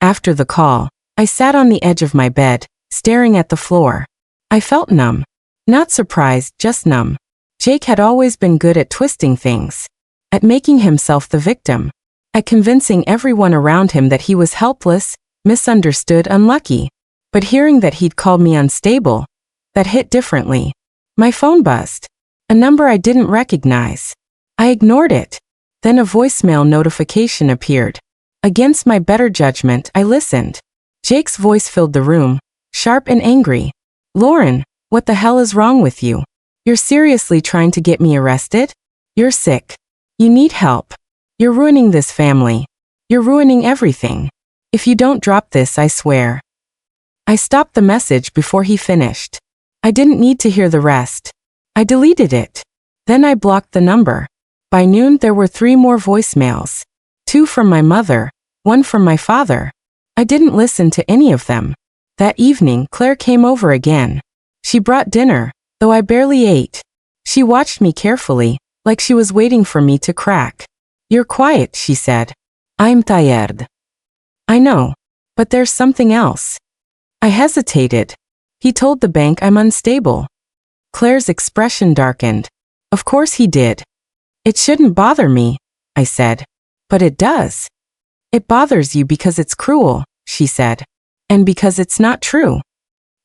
After the call, I sat on the edge of my bed, staring at the floor. I felt numb. Not surprised, just numb. Jake had always been good at twisting things. At making himself the victim. At convincing everyone around him that he was helpless, misunderstood, unlucky. But hearing that he'd called me unstable, that hit differently. My phone buzzed. A number I didn't recognize. I ignored it. Then a voicemail notification appeared. Against my better judgment, I listened. Jake's voice filled the room, sharp and angry. Lauren, what the hell is wrong with you? You're seriously trying to get me arrested? You're sick. You need help. You're ruining this family. You're ruining everything. If you don't drop this, I swear. I stopped the message before he finished. I didn't need to hear the rest. I deleted it. Then I blocked the number. By noon there were 3 more voicemails. 2 from my mother, 1 from my father. I didn't listen to any of them. That evening Claire came over again. She brought dinner, though I barely ate. She watched me carefully, like she was waiting for me to crack. You're quiet, she said. I'm tired. I know. But there's something else. I hesitated. He told the bank I'm unstable. Claire's expression darkened. Of course he did. It shouldn't bother me. I said. But it does. It bothers you because it's cruel, she said. And because it's not true.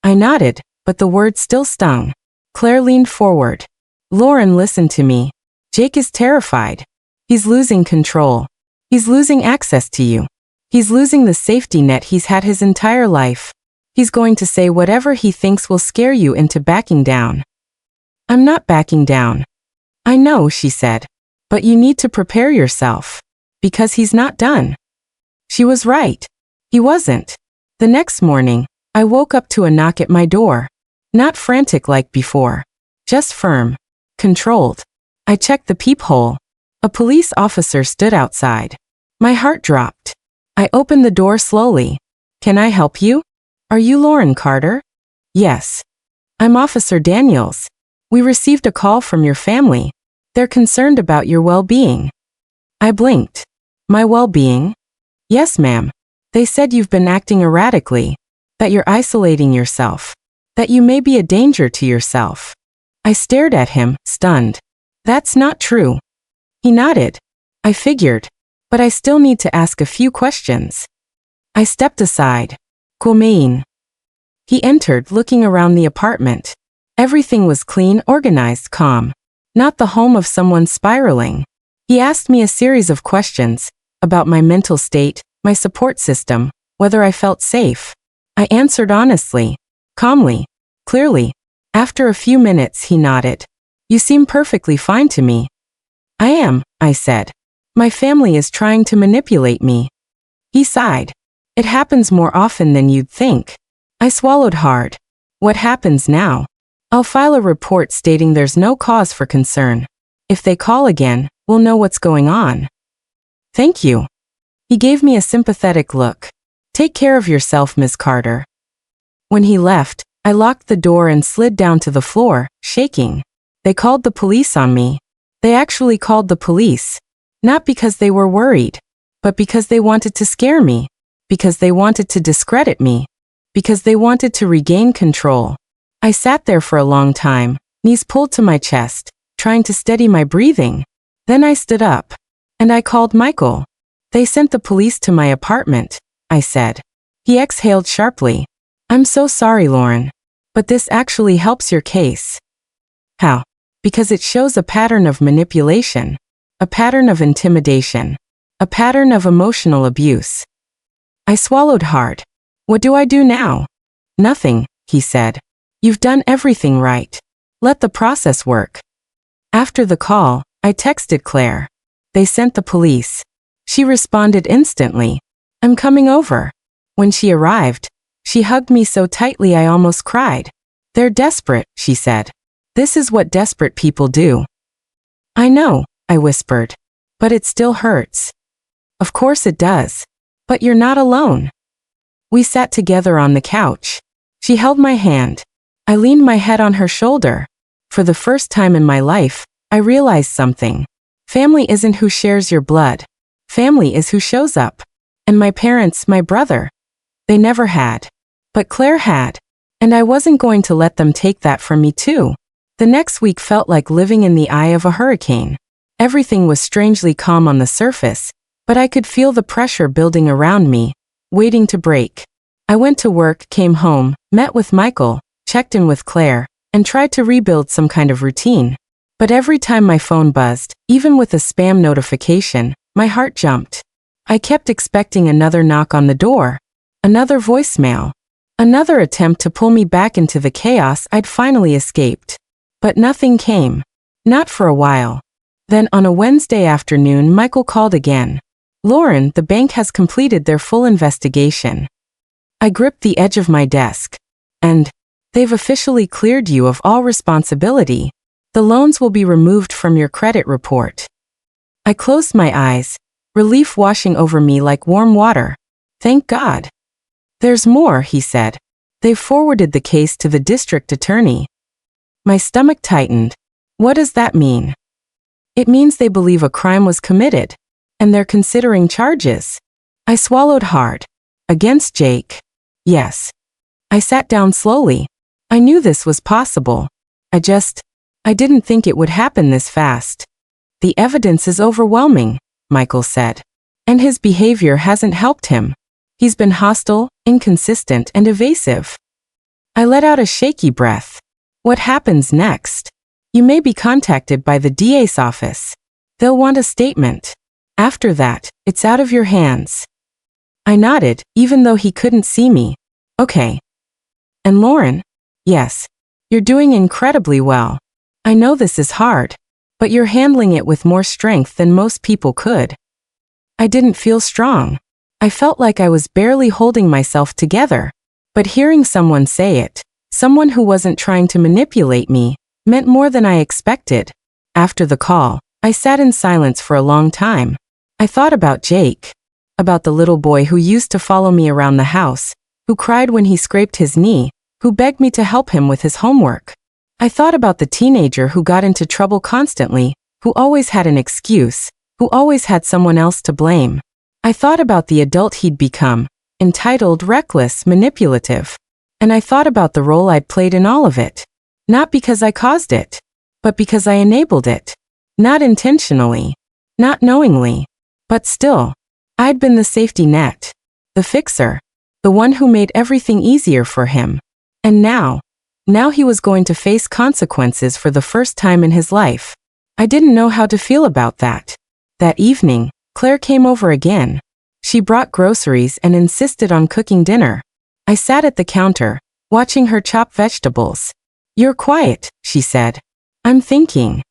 I nodded, but the words still stung. Claire leaned forward. Lauren, listen to me. Jake is terrified. He's losing control. He's losing access to you. He's losing the safety net he's had his entire life. He's going to say whatever he thinks will scare you into backing down. I'm not backing down. I know, she said. But you need to prepare yourself. Because he's not done. She was right. He wasn't. The next morning, I woke up to a knock at my door. Not frantic like before. Just firm. Controlled. I checked the peephole. A police officer stood outside. My heart dropped. I opened the door slowly. Can I help you? Are you Lauren Carter? Yes. I'm Officer Daniels. We received a call from your family. They're concerned about your well-being. I blinked. My well-being? Yes, ma'am. They said you've been acting erratically. That you're isolating yourself. That you may be a danger to yourself. I stared at him, stunned. That's not true. He nodded. I figured. But I still need to ask a few questions. I stepped aside. Kumain. He entered, looking around the apartment. Everything was clean, organized, calm. Not the home of someone spiraling. He asked me a series of questions about my mental state, my support system, whether I felt safe. I answered honestly, calmly, clearly. After a few minutes, he nodded. You seem perfectly fine to me. I am, I said. My family is trying to manipulate me. He sighed. It happens more often than you'd think. I swallowed hard. What happens now? I'll file a report stating there's no cause for concern. If they call again, we'll know what's going on. Thank you. He gave me a sympathetic look. Take care of yourself, Ms. Carter. When he left, I locked the door and slid down to the floor, shaking. They called the police on me. They actually called the police. Not because they were worried, but because they wanted to scare me. Because they wanted to discredit me. Because they wanted to regain control. I sat there for a long time, knees pulled to my chest, trying to steady my breathing. Then I stood up. And I called Michael. They sent the police to my apartment, I said. He exhaled sharply. I'm so sorry, Lauren. But this actually helps your case. How? Because it shows a pattern of manipulation. A pattern of intimidation. A pattern of emotional abuse. I swallowed hard. What do I do now? Nothing, he said. You've done everything right. Let the process work. After the call, I texted Claire. They sent the police. She responded instantly. I'm coming over. When she arrived, she hugged me so tightly I almost cried. They're desperate, she said. This is what desperate people do. I know, I whispered. But it still hurts. Of course it does. But you're not alone. We sat together on the couch. She held my hand. I leaned my head on her shoulder. For the first time in my life, I realized something. Family isn't who shares your blood. Family is who shows up. And my parents, my brother. They never had. But Claire had. And I wasn't going to let them take that from me too. The next week felt like living in the eye of a hurricane. Everything was strangely calm on the surface, but I could feel the pressure building around me, waiting to break. I went to work, came home, met with Michael, checked in with Claire, and tried to rebuild some kind of routine. But every time my phone buzzed, even with a spam notification, my heart jumped. I kept expecting another knock on the door, another voicemail, another attempt to pull me back into the chaos I'd finally escaped. But nothing came. Not for a while. Then on a Wednesday afternoon, Michael called again. Lauren, the bank has completed their full investigation. I gripped the edge of my desk. And they've officially cleared you of all responsibility. The loans will be removed from your credit report. I closed my eyes, relief washing over me like warm water. Thank God. There's more, he said. They've forwarded the case to the district attorney. My stomach tightened. What does that mean? It means they believe a crime was committed. And they're considering charges. I swallowed hard. Against Jake. Yes. I sat down slowly. I knew this was possible. I didn't think it would happen this fast. The evidence is overwhelming. Michael said. And his behavior hasn't helped him. He's been hostile, inconsistent, and evasive. I let out a shaky breath. What happens next? You may be contacted by the DA's office. They'll want a statement. After that, it's out of your hands. I nodded, even though he couldn't see me. Okay. And Lauren? Yes. You're doing incredibly well. I know this is hard, but you're handling it with more strength than most people could. I didn't feel strong. I felt like I was barely holding myself together. But hearing someone say it, someone who wasn't trying to manipulate me, meant more than I expected. After the call, I sat in silence for a long time. I thought about Jake. About the little boy who used to follow me around the house, who cried when he scraped his knee, who begged me to help him with his homework. I thought about the teenager who got into trouble constantly, who always had an excuse, who always had someone else to blame. I thought about the adult he'd become, entitled, reckless, manipulative. And I thought about the role I'd played in all of it. Not because I caused it, but because I enabled it. Not intentionally, not knowingly, but still. I'd been the safety net, the fixer, the one who made everything easier for him. And now he was going to face consequences for the first time in his life. I didn't know how to feel about that. That evening, Claire came over again. She brought groceries and insisted on cooking dinner. I sat at the counter, watching her chop vegetables. You're quiet, she said. I'm thinking.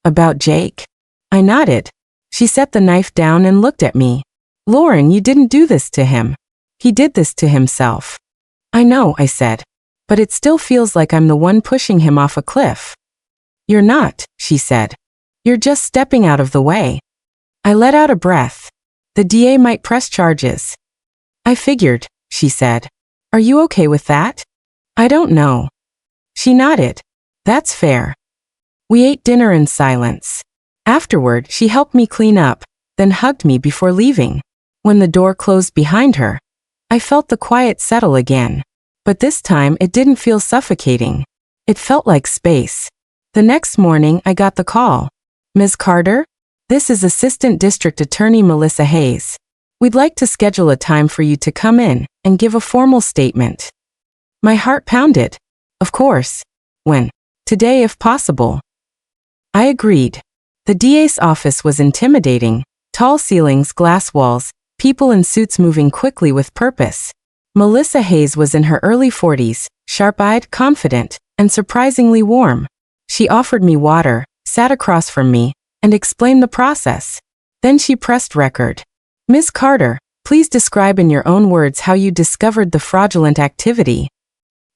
About Jake? I nodded. She set the knife down and looked at me. Lauren, you didn't do this to him. He did this to himself. I know, I said. But it still feels like I'm the one pushing him off a cliff. You're not, she said. You're just stepping out of the way. I let out a breath. The DA might press charges. I figured, she said. Are you okay with that? I don't know. She nodded. That's fair. We ate dinner in silence. Afterward, she helped me clean up, then hugged me before leaving. When the door closed behind her, I felt the quiet settle again. But this time it didn't feel suffocating. It felt like space. The next morning I got the call. Ms. Carter? This is Assistant District Attorney Melissa Hayes. We'd like to schedule a time for you to come in and give a formal statement. My heart pounded. Of course. When? Today if possible. I agreed. The DA's office was intimidating. Tall ceilings, glass walls, people in suits moving quickly with purpose. Melissa Hayes was in her early 40s, sharp-eyed, confident, and surprisingly warm. She offered me water, sat across from me, and explained the process. Then she pressed record. Ms. Carter, please describe in your own words how you discovered the fraudulent activity.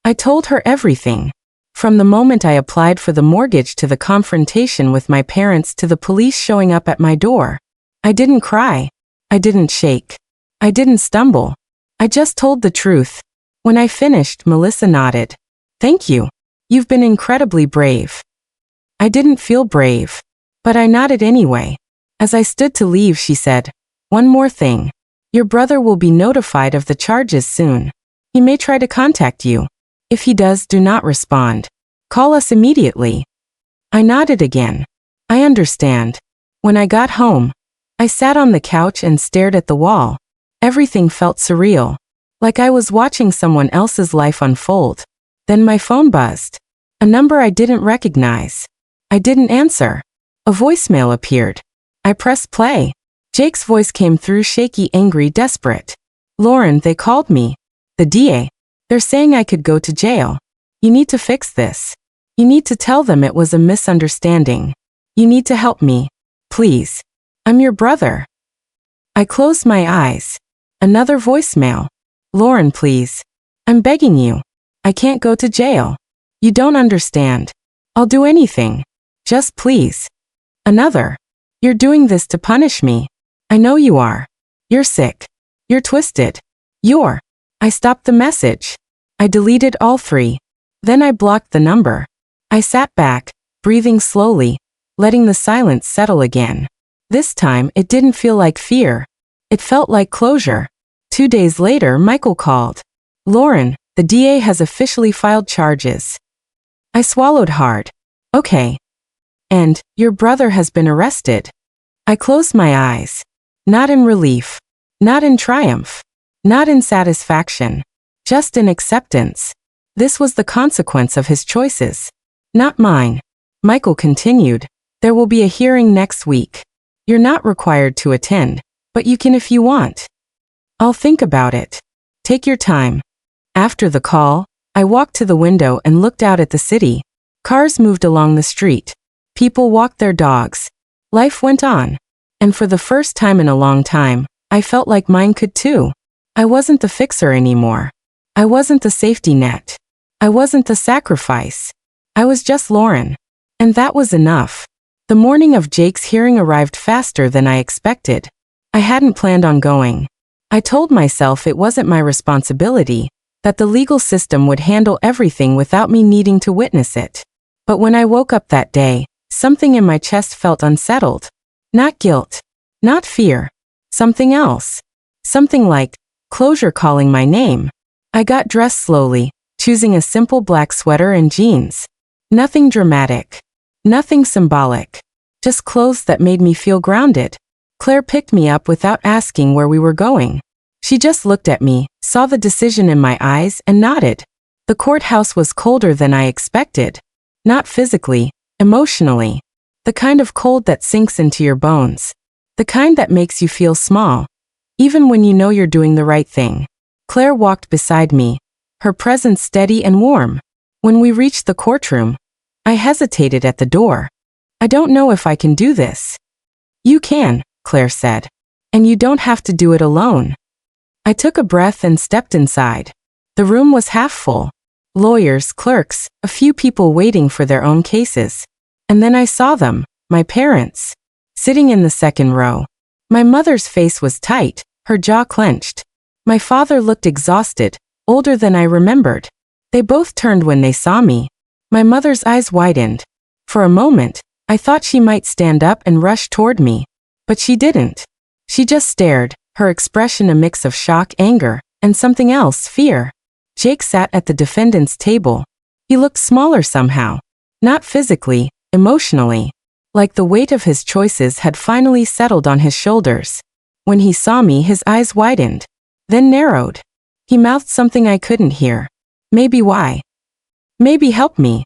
I told her everything. From the moment I applied for the mortgage to the confrontation with my parents to the police showing up at my door. I didn't cry. I didn't shake. I didn't stumble. I just told the truth. When I finished, Melissa nodded. Thank you. You've been incredibly brave. I didn't feel brave, but I nodded anyway. As I stood to leave, she said, one more thing. Your brother will be notified of the charges soon. He may try to contact you. If he does, do not respond. Call us immediately. I nodded again. I understand. When I got home, I sat on the couch and stared at the wall. Everything felt surreal, like I was watching someone else's life unfold. Then my phone buzzed. A number I didn't recognize. I didn't answer. A voicemail appeared. I pressed play. Jake's voice came through, shaky, angry, desperate. Lauren, they called me. The DA. They're saying I could go to jail. You need to fix this. You need to tell them it was a misunderstanding. You need to help me. Please. I'm your brother. I closed my eyes. Another voicemail. Lauren, please. I'm begging you. I can't go to jail. You don't understand. I'll do anything. Just please. Another. You're doing this to punish me. I know you are. You're sick. You're twisted. You're. I stopped the message. I deleted all three. Then I blocked the number. I sat back, breathing slowly, letting the silence settle again. This time, it didn't feel like fear. It felt like closure. 2 days later, Michael called. Lauren, the DA has officially filed charges. I swallowed hard. Okay. And, your brother has been arrested. I closed my eyes. Not in relief. Not in triumph. Not in satisfaction. Just in acceptance. This was the consequence of his choices. Not mine. Michael continued. There will be a hearing next week. You're not required to attend, but you can if you want. I'll think about it. Take your time. After the call, I walked to the window and looked out at the city. Cars moved along the street. People walked their dogs. Life went on. And for the first time in a long time, I felt like mine could too. I wasn't the fixer anymore. I wasn't the safety net. I wasn't the sacrifice. I was just Lauren. And that was enough. The morning of Jake's hearing arrived faster than I expected. I hadn't planned on going. I told myself it wasn't my responsibility, that the legal system would handle everything without me needing to witness it. But when I woke up that day, something in my chest felt unsettled. Not guilt. Not fear. Something else. Something like closure calling my name. I got dressed slowly, choosing a simple black sweater and jeans. Nothing dramatic. Nothing symbolic. Just clothes that made me feel grounded. Claire picked me up without asking where we were going. She just looked at me, saw the decision in my eyes, and nodded. The courthouse was colder than I expected. Not physically, emotionally. The kind of cold that sinks into your bones. The kind that makes you feel small, even when you know you're doing the right thing. Claire walked beside me, her presence steady and warm. When we reached the courtroom, I hesitated at the door. I don't know if I can do this. You can, Claire said. And you don't have to do it alone. I took a breath and stepped inside. The room was half full. Lawyers, clerks, a few people waiting for their own cases. And then I saw them, my parents, sitting in the second row. My mother's face was tight, her jaw clenched. My father looked exhausted, older than I remembered. They both turned when they saw me. My mother's eyes widened. For a moment, I thought she might stand up and rush toward me. But she didn't. She just stared, her expression a mix of shock, anger, and something else, fear. Jake sat at the defendant's table. He looked smaller somehow. Not physically, emotionally. Like the weight of his choices had finally settled on his shoulders. When he saw me, his eyes widened, then narrowed. He mouthed something I couldn't hear. Maybe why? Maybe help me.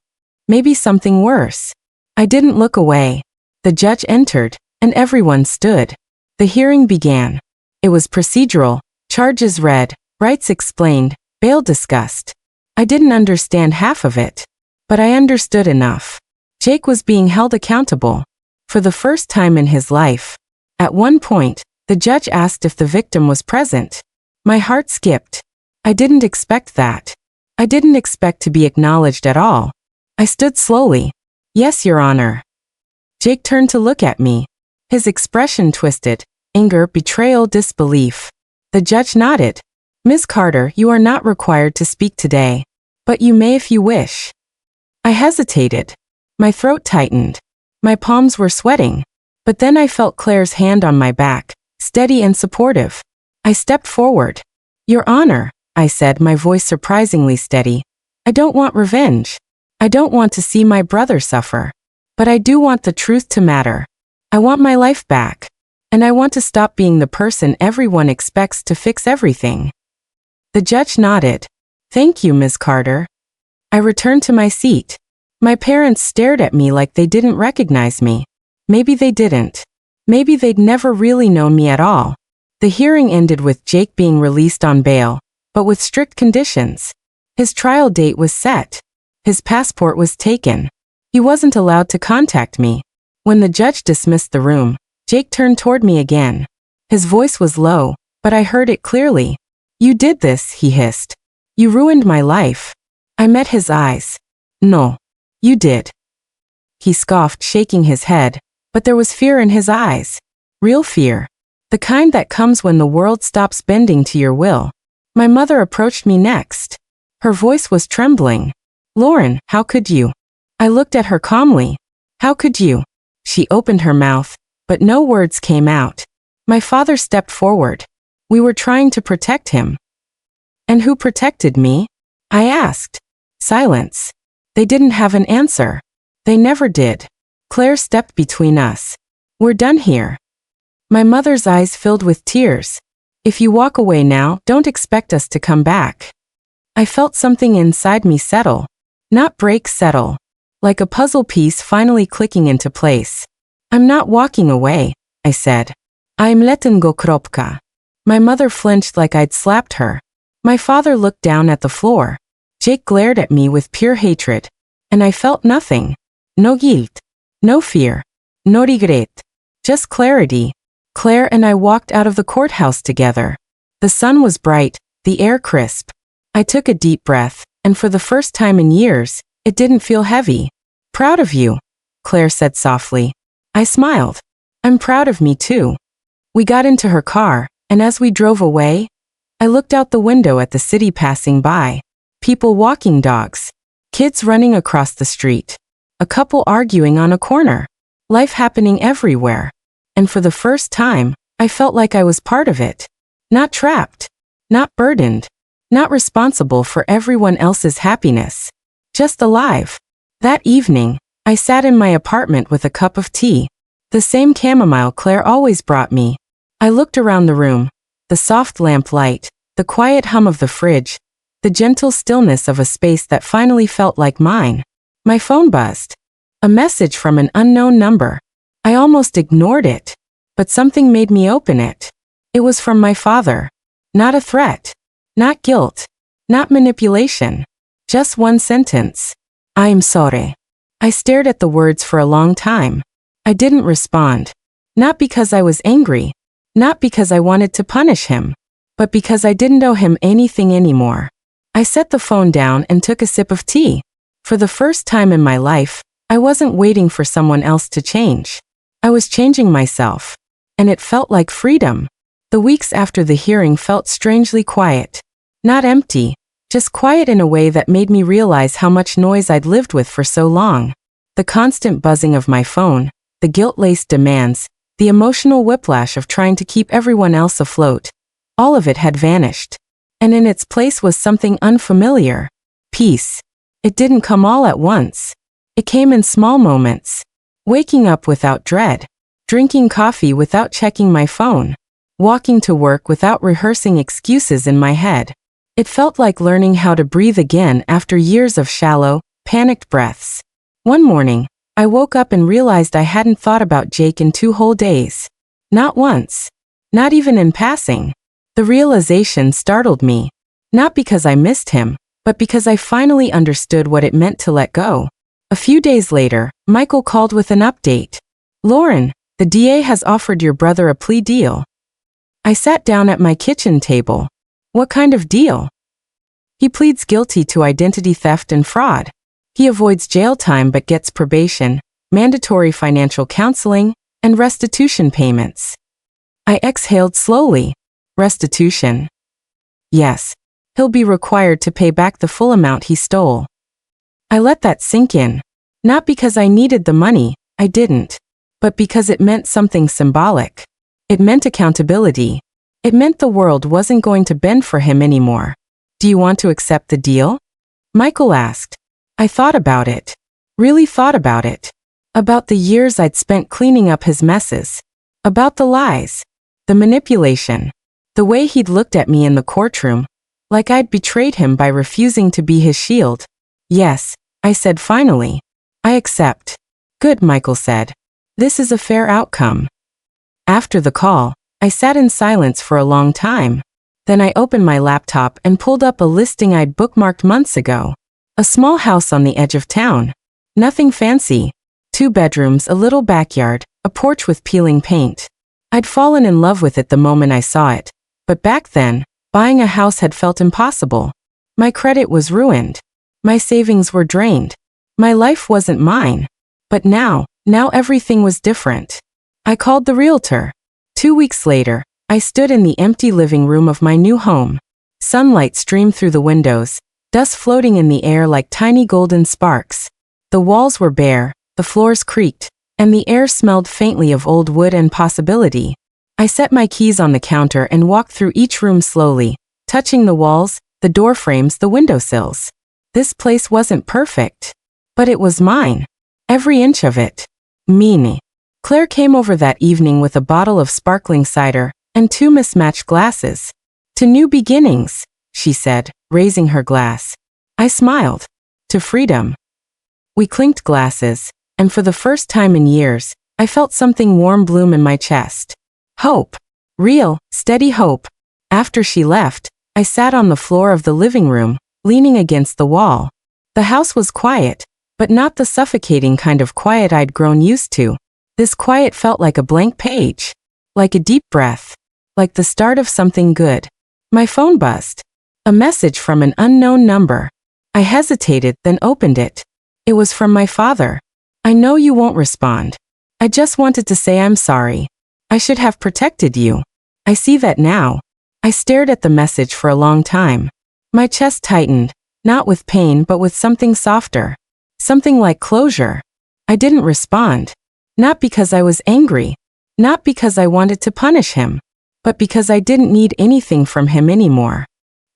Maybe something worse. I didn't look away. The judge entered, and everyone stood. The hearing began. It was procedural, charges read, rights explained, bail discussed. I didn't understand half of it, but I understood enough. Jake was being held accountable. For the first time in his life. At one point, the judge asked if the victim was present. My heart skipped. I didn't expect that. I didn't expect to be acknowledged at all. I stood slowly. Yes, Your Honor. Jake turned to look at me. His expression twisted. Anger, betrayal, disbelief. The judge nodded. Ms. Carter, you are not required to speak today. But you may if you wish. I hesitated. My throat tightened. My palms were sweating. But then I felt Claire's hand on my back, steady and supportive. I stepped forward. Your Honor, I said, my voice surprisingly steady. I don't want revenge. I don't want to see my brother suffer. But I do want the truth to matter. I want my life back. And I want to stop being the person everyone expects to fix everything. The judge nodded. Thank you, Ms. Carter. I returned to my seat. My parents stared at me like they didn't recognize me. Maybe they didn't. Maybe they'd never really known me at all. The hearing ended with Jake being released on bail, but with strict conditions. His trial date was set. His passport was taken. He wasn't allowed to contact me. When the judge dismissed the room, Jake turned toward me again. His voice was low, but I heard it clearly. You did this, he hissed. You ruined my life. I met his eyes. No. You did. He scoffed, shaking his head, but there was fear in his eyes. Real fear. The kind that comes when the world stops bending to your will. My mother approached me next. Her voice was trembling. Lauren, how could you? I looked at her calmly. How could you? She opened her mouth, but no words came out. My father stepped forward. We were trying to protect him. And who protected me? I asked. Silence. They didn't have an answer. They never did. Claire stepped between us. We're done here. My mother's eyes filled with tears. If you walk away now, don't expect us to come back. I felt something inside me settle. Not break, settle. Like a puzzle piece finally clicking into place. I'm not walking away, I said. I'm letting go, kropka. My mother flinched like I'd slapped her. My father looked down at the floor. Jake glared at me with pure hatred. And I felt nothing. No guilt. No fear. No regret. Just clarity. Claire and I walked out of the courthouse together. The sun was bright, the air crisp. I took a deep breath, and for the first time in years, it didn't feel heavy. Proud of you, Claire said softly. I smiled. I'm proud of me too. We got into her car, and as we drove away, I looked out the window at the city passing by. People walking dogs. Kids running across the street. A couple arguing on a corner. Life happening everywhere. And for the first time, I felt like I was part of it. Not trapped. Not burdened. Not responsible for everyone else's happiness. Just alive. That evening, I sat in my apartment with a cup of tea. The same chamomile Claire always brought me. I looked around the room. The soft lamp light. The quiet hum of the fridge. The gentle stillness of a space that finally felt like mine. My phone buzzed. A message from an unknown number. I almost ignored it. But something made me open it. It was from my father. Not a threat. Not guilt. Not manipulation. Just one sentence. I'm sorry. I stared at the words for a long time. I didn't respond. Not because I was angry. Not because I wanted to punish him. But because I didn't owe him anything anymore. I set the phone down and took a sip of tea. For the first time in my life, I wasn't waiting for someone else to change. I was changing myself. And it felt like freedom. The weeks after the hearing felt strangely quiet. Not empty, just quiet in a way that made me realize how much noise I'd lived with for so long. The constant buzzing of my phone, the guilt-laced demands, the emotional whiplash of trying to keep everyone else afloat. All of it had vanished. And in its place was something unfamiliar. Peace. It didn't come all at once. It came in small moments. Waking up without dread. Drinking coffee without checking my phone. Walking to work without rehearsing excuses in my head. It felt like learning how to breathe again after years of shallow, panicked breaths. One morning, I woke up and realized I hadn't thought about Jake in 2 whole days. Not once. Not even in passing. The realization startled me. Not because I missed him, but because I finally understood what it meant to let go. A few days later, Michael called with an update. Lauren, the DA has offered your brother a plea deal. I sat down at my kitchen table. What kind of deal? He pleads guilty to identity theft and fraud. He avoids jail time but gets probation, mandatory financial counseling, and restitution payments. I exhaled slowly. Restitution. Yes, he'll be required to pay back the full amount he stole. I let that sink in. Not because I needed the money, I didn't. But because it meant something symbolic. It meant accountability. It meant the world wasn't going to bend for him anymore. Do you want to accept the deal? Michael asked. I thought about it. Really thought about it. About the years I'd spent cleaning up his messes. About the lies. The manipulation. The way he'd looked at me in the courtroom. Like I'd betrayed him by refusing to be his shield. Yes, I said finally. I accept. Good, Michael said. This is a fair outcome. After the call, I sat in silence for a long time. Then I opened my laptop and pulled up a listing I'd bookmarked months ago. A small house on the edge of town. Nothing fancy. 2 bedrooms, a little backyard, a porch with peeling paint. I'd fallen in love with it the moment I saw it. But back then, buying a house had felt impossible. My credit was ruined. My savings were drained. My life wasn't mine. But now everything was different. I called the realtor. 2 weeks later, I stood in the empty living room of my new home. Sunlight streamed through the windows, dust floating in the air like tiny golden sparks. The walls were bare, the floors creaked, and the air smelled faintly of old wood and possibility. I set my keys on the counter and walked through each room slowly, touching the walls, the door frames, the windowsills. This place wasn't perfect. But it was mine. Every inch of it. Mine. Claire came over that evening with a bottle of sparkling cider and 2 mismatched glasses. To new beginnings, she said, raising her glass. I smiled. To freedom. We clinked glasses, and for the first time in years, I felt something warm bloom in my chest. Hope. Real, steady hope. After she left, I sat on the floor of the living room, leaning against the wall. The house was quiet, but not the suffocating kind of quiet I'd grown used to. This quiet felt like a blank page. Like a deep breath. Like the start of something good. My phone buzzed. A message from an unknown number. I hesitated, then opened it. It was from my father. I know you won't respond. I just wanted to say I'm sorry. I should have protected you. I see that now. I stared at the message for a long time. My chest tightened, not with pain but with something softer. Something like closure. I didn't respond. Not because I was angry. Not because I wanted to punish him. But because I didn't need anything from him anymore.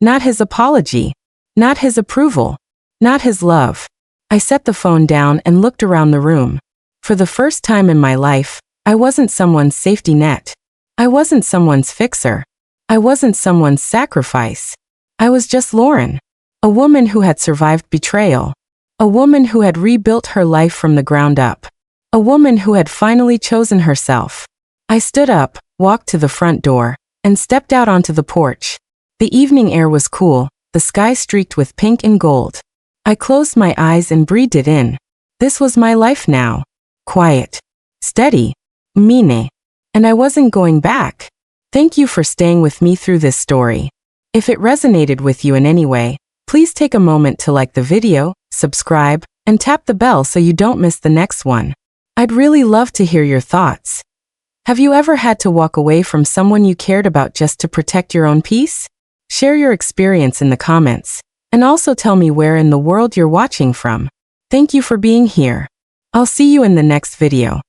Not his apology. Not his approval. Not his love. I set the phone down and looked around the room. For the first time in my life, I wasn't someone's safety net. I wasn't someone's fixer. I wasn't someone's sacrifice. I was just Lauren. A woman who had survived betrayal. A woman who had rebuilt her life from the ground up. A woman who had finally chosen herself. I stood up, walked to the front door, and stepped out onto the porch. The evening air was cool, the sky streaked with pink and gold. I closed my eyes and breathed it in. This was my life now. Quiet. Steady. Mine. And I wasn't going back. Thank you for staying with me through this story. If it resonated with you in any way, please take a moment to like the video, subscribe, and tap the bell so you don't miss the next one. I'd really love to hear your thoughts. Have you ever had to walk away from someone you cared about just to protect your own peace? Share your experience in the comments, and also tell me where in the world you're watching from. Thank you for being here. I'll see you in the next video.